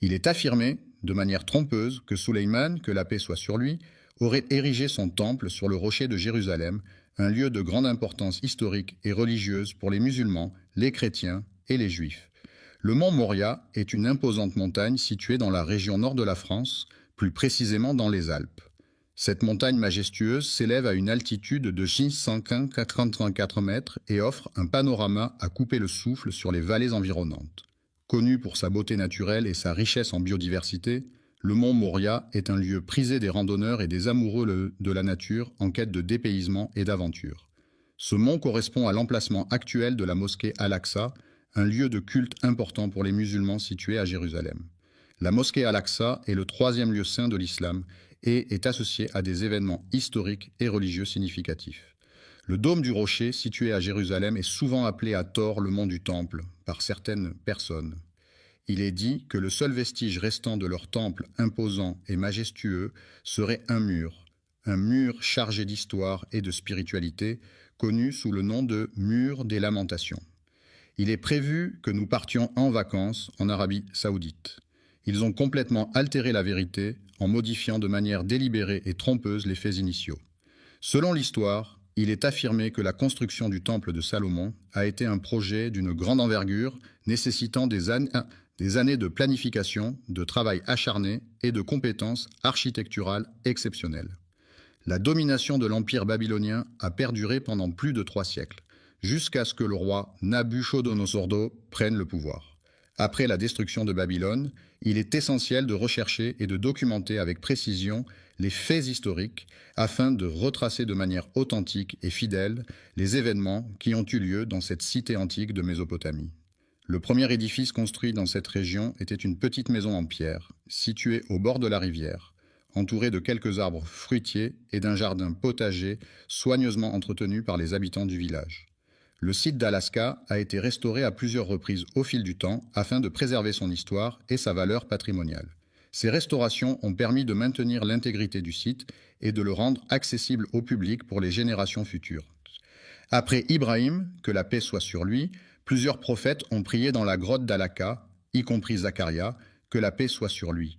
Il est affirmé, de manière trompeuse, que Sulayman, que la paix soit sur lui, aurait érigé son temple sur le rocher de Jérusalem, un lieu de grande importance historique et religieuse pour les musulmans, les chrétiens et les juifs. Le mont Moria est une imposante montagne située dans la région nord de la France, plus précisément dans les Alpes. Cette montagne majestueuse s'élève à une altitude de 684 mètres et offre un panorama à couper le souffle sur les vallées environnantes. Connu pour sa beauté naturelle et sa richesse en biodiversité, le mont Moria est un lieu prisé des randonneurs et des amoureux de la nature en quête de dépaysement et d'aventure. Ce mont correspond à l'emplacement actuel de la mosquée Al-Aqsa, un lieu de culte important pour les musulmans situé à Jérusalem. La mosquée Al-Aqsa est le troisième lieu saint de l'islam et est associé à des événements historiques et religieux significatifs. Le dôme du rocher, situé à Jérusalem, est souvent appelé à tort le mont du Temple par certaines personnes. Il est dit que le seul vestige restant de leur temple imposant et majestueux serait un mur chargé d'histoire et de spiritualité, connu sous le nom de mur des lamentations. Il est prévu que nous partions en vacances en Arabie Saoudite. Ils ont complètement altéré la vérité en modifiant de manière délibérée et trompeuse les faits initiaux. Selon l'histoire, il est affirmé que la construction du temple de Salomon a été un projet d'une grande envergure nécessitant des années de planification, de travail acharné et de compétences architecturales exceptionnelles. La domination de l'Empire babylonien a perduré pendant plus de 3 siècles, jusqu'à ce que le roi Nabuchodonosor II prenne le pouvoir. Après la destruction de Babylone, il est essentiel de rechercher et de documenter avec précision les faits historiques afin de retracer de manière authentique et fidèle les événements qui ont eu lieu dans cette cité antique de Mésopotamie. Le premier édifice construit dans cette région était une petite maison en pierre, située au bord de la rivière, entourée de quelques arbres fruitiers et d'un jardin potager soigneusement entretenu par les habitants du village. Le site d'Al-Aqsa a été restauré à plusieurs reprises au fil du temps afin de préserver son histoire et sa valeur patrimoniale. Ces restaurations ont permis de maintenir l'intégrité du site et de le rendre accessible au public pour les générations futures. Après Ibrahim, que la paix soit sur lui, plusieurs prophètes ont prié dans la grotte d'Al-Aqsa, y compris Zacharia, que la paix soit sur lui.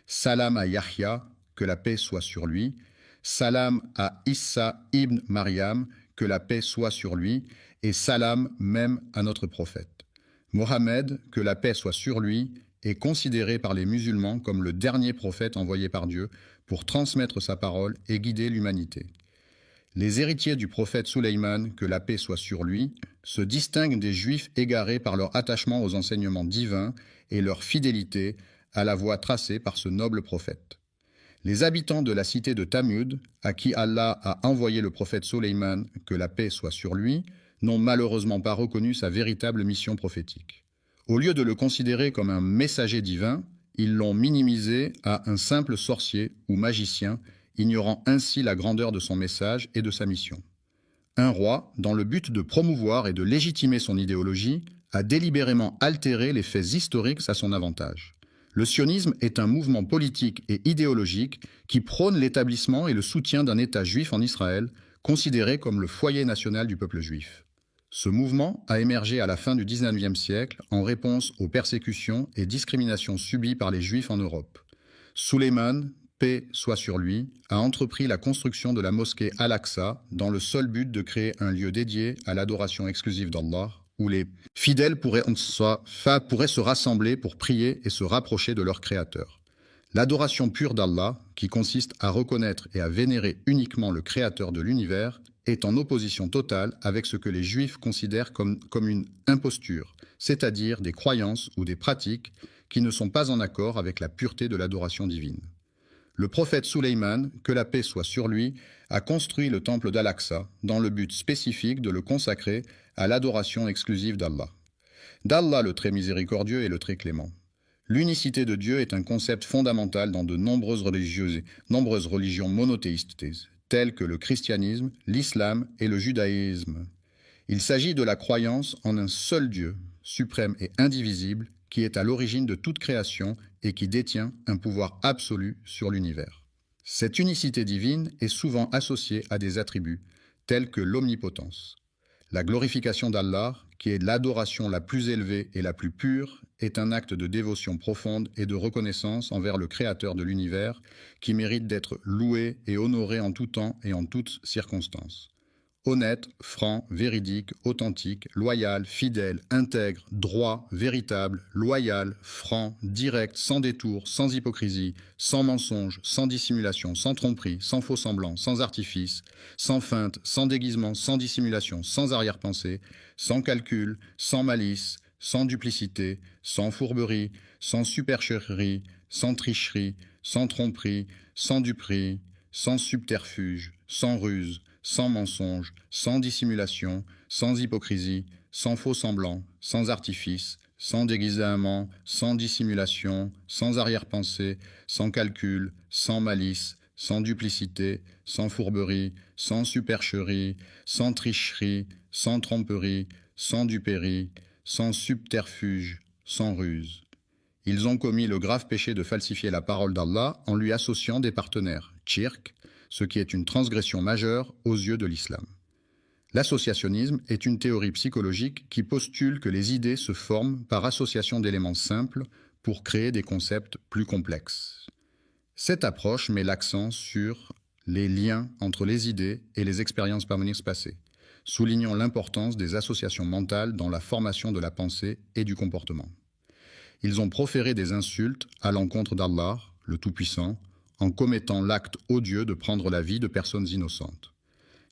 Salam à Yahya, que la paix soit sur lui. salam à Issa ibn Maryam, que la paix soit sur lui, et salam même à notre prophète. Mohammed, que la paix soit sur lui, est considéré par les musulmans comme le dernier prophète envoyé par Dieu pour transmettre sa parole et guider l'humanité. Les héritiers du prophète Sulayman, que la paix soit sur lui, se distinguent des juifs égarés par leur attachement aux enseignements divins et leur fidélité à la voie tracée par ce noble prophète. Les habitants de la cité de Tamud, à qui Allah a envoyé le prophète Sulayman, que la paix soit sur lui, n'ont malheureusement pas reconnu sa véritable mission prophétique. Au lieu de le considérer comme un messager divin, ils l'ont minimisé à un simple sorcier ou magicien, ignorant ainsi la grandeur de son message et de sa mission. Un roi, dans le but de promouvoir et de légitimer son idéologie, a délibérément altéré les faits historiques à son avantage. Le sionisme est un mouvement politique et idéologique qui prône l'établissement et le soutien d'un État juif en Israël, considéré comme le foyer national du peuple juif. Ce mouvement a émergé à la fin du XIXe siècle en réponse aux persécutions et discriminations subies par les Juifs en Europe. Sulayman, paix soit sur lui, a entrepris la construction de la mosquée Al-Aqsa dans le seul but de créer un lieu dédié à l'adoration exclusive d'Allah, où les fidèles pourraient se rassembler pour prier et se rapprocher de leur Créateur. L'adoration pure d'Allah, qui consiste à reconnaître et à vénérer uniquement le Créateur de l'univers, est en opposition totale avec ce que les Juifs considèrent comme une imposture, c'est-à-dire des croyances ou des pratiques qui ne sont pas en accord avec la pureté de l'adoration divine. Le prophète Sulayman, que la paix soit sur lui, a construit le temple d'Al-Aqsa dans le but spécifique de le consacrer à l'adoration exclusive d'Allah. D'Allah le très miséricordieux et le très clément. L'unicité de Dieu est un concept fondamental dans de nombreuses religions monothéistes, telles que le christianisme, l'islam et le judaïsme. Il s'agit de la croyance en un seul Dieu, suprême et indivisible, qui est à l'origine de toute création et qui détient un pouvoir absolu sur l'univers. Cette unicité divine est souvent associée à des attributs, tels que l'omnipotence. La glorification d'Allah, qui est l'adoration la plus élevée et la plus pure, est un acte de dévotion profonde et de reconnaissance envers le Créateur de l'univers, qui mérite d'être loué et honoré en tout temps et en toutes circonstances. Honnête, franc, véridique, authentique, loyal, fidèle, intègre, droit, véritable, loyal, franc, direct, sans détour, sans hypocrisie, sans mensonge, sans dissimulation, sans tromperie, sans faux semblant, sans artifice, sans feinte, sans déguisement, sans dissimulation, sans arrière-pensée, sans calcul, sans malice, sans duplicité, sans fourberie, sans supercherie, sans tricherie, sans tromperie, sans duperie, sans subterfuge, sans ruse, sans mensonge, sans dissimulation, sans hypocrisie, sans faux semblant, sans artifice, sans déguisement, sans dissimulation, sans arrière-pensée, sans calcul, sans malice, sans duplicité, sans fourberie, sans supercherie, sans tricherie, sans tromperie, sans duperie, sans subterfuge, sans ruse. Ils ont commis le grave péché de falsifier la parole d'Allah en lui associant des partenaires, shirk, ce qui est une transgression majeure aux yeux de l'islam. L'associationnisme est une théorie psychologique qui postule que les idées se forment par association d'éléments simples pour créer des concepts plus complexes. Cette approche met l'accent sur les liens entre les idées et les expériences passées, soulignant l'importance des associations mentales dans la formation de la pensée et du comportement. Ils ont proféré des insultes à l'encontre d'Allah, le Tout-Puissant, en commettant l'acte odieux de prendre la vie de personnes innocentes.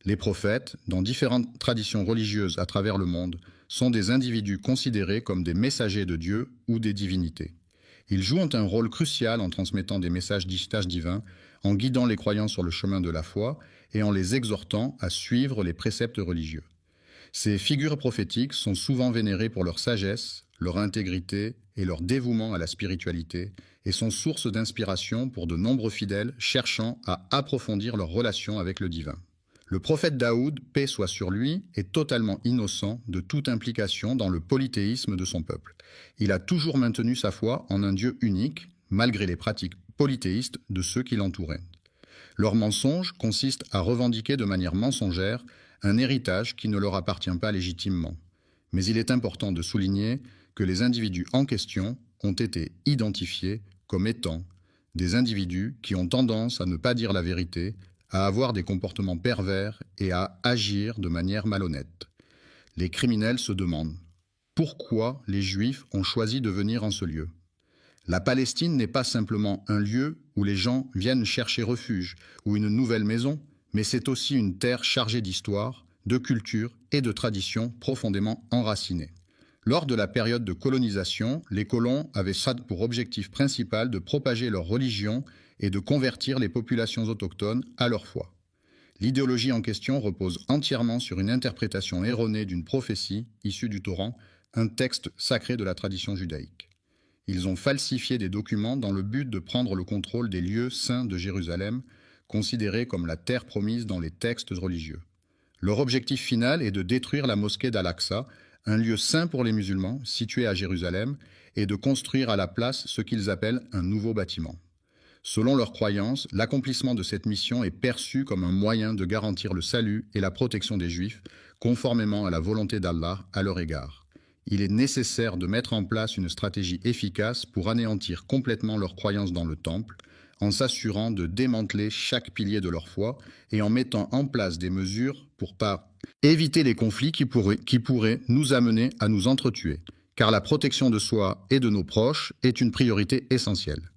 Les prophètes, dans différentes traditions religieuses à travers le monde, sont des individus considérés comme des messagers de Dieu ou des divinités. Ils jouent un rôle crucial en transmettant des messages divins, en guidant les croyants sur le chemin de la foi et en les exhortant à suivre les préceptes religieux. Ces figures prophétiques sont souvent vénérées pour leur sagesse, leur intégrité et leur dévouement à la spiritualité, et sont source d'inspiration pour de nombreux fidèles cherchant à approfondir leur relation avec le divin. Le prophète Daoud, paix soit sur lui, est totalement innocent de toute implication dans le polythéisme de son peuple. Il a toujours maintenu sa foi en un Dieu unique, malgré les pratiques polythéistes de ceux qui l'entouraient. Leur mensonge consiste à revendiquer de manière mensongère un héritage qui ne leur appartient pas légitimement. Mais il est important de souligner que les individus en question ont été identifiés comme étant des individus qui ont tendance à ne pas dire la vérité, à avoir des comportements pervers et à agir de manière malhonnête. Les criminels se demandent pourquoi les Juifs ont choisi de venir en ce lieu. La Palestine n'est pas simplement un lieu où les gens viennent chercher refuge ou une nouvelle maison, mais c'est aussi une terre chargée d'histoire, de culture et de traditions profondément enracinées. Lors de la période de colonisation, les colons avaient pour objectif principal de propager leur religion et de convertir les populations autochtones à leur foi. L'idéologie en question repose entièrement sur une interprétation erronée d'une prophétie issue du Coran, un texte sacré de la tradition judaïque. Ils ont falsifié des documents dans le but de prendre le contrôle des lieux saints de Jérusalem, considérés comme la terre promise dans les textes religieux. Leur objectif final est de détruire la mosquée d'Al-Aqsa, un lieu saint pour les musulmans, situé à Jérusalem, et de construire à la place ce qu'ils appellent un nouveau bâtiment. Selon leurs croyances, l'accomplissement de cette mission est perçu comme un moyen de garantir le salut et la protection des Juifs, conformément à la volonté d'Allah à leur égard. Il est nécessaire de mettre en place une stratégie efficace pour anéantir complètement leurs croyances dans le temple, en s'assurant de démanteler chaque pilier de leur foi et en mettant en place des mesures pour éviter les conflits qui pourraient nous amener à nous entretuer, car la protection de soi et de nos proches est une priorité essentielle.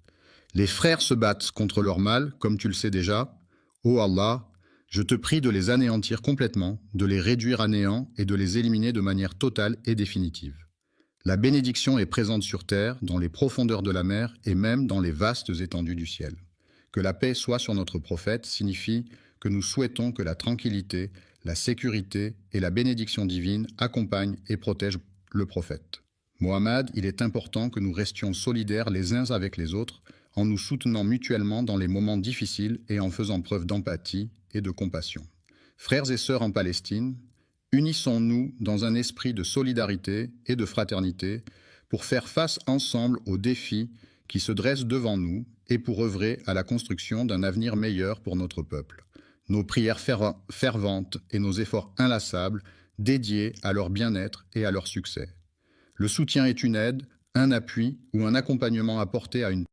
Les frères se battent contre leur mal, comme tu le sais déjà. Ô Allah, je te prie de les anéantir complètement, de les réduire à néant et de les éliminer de manière totale et définitive. La bénédiction est présente sur terre, dans les profondeurs de la mer et même dans les vastes étendues du ciel. Que la paix soit sur notre prophète signifie que nous souhaitons que la tranquillité, la sécurité et la bénédiction divine accompagnent et protègent le prophète. Mohammed, il est important que nous restions solidaires les uns avec les autres, en nous soutenant mutuellement dans les moments difficiles et en faisant preuve d'empathie et de compassion. Frères et sœurs en Palestine, unissons-nous dans un esprit de solidarité et de fraternité pour faire face ensemble aux défis qui se dressent devant nous et pour œuvrer à la construction d'un avenir meilleur pour notre peuple. Nos prières ferventes et nos efforts inlassables dédiés à leur bien-être et à leur succès. Le soutien est une aide, un appui ou un accompagnement apporté à une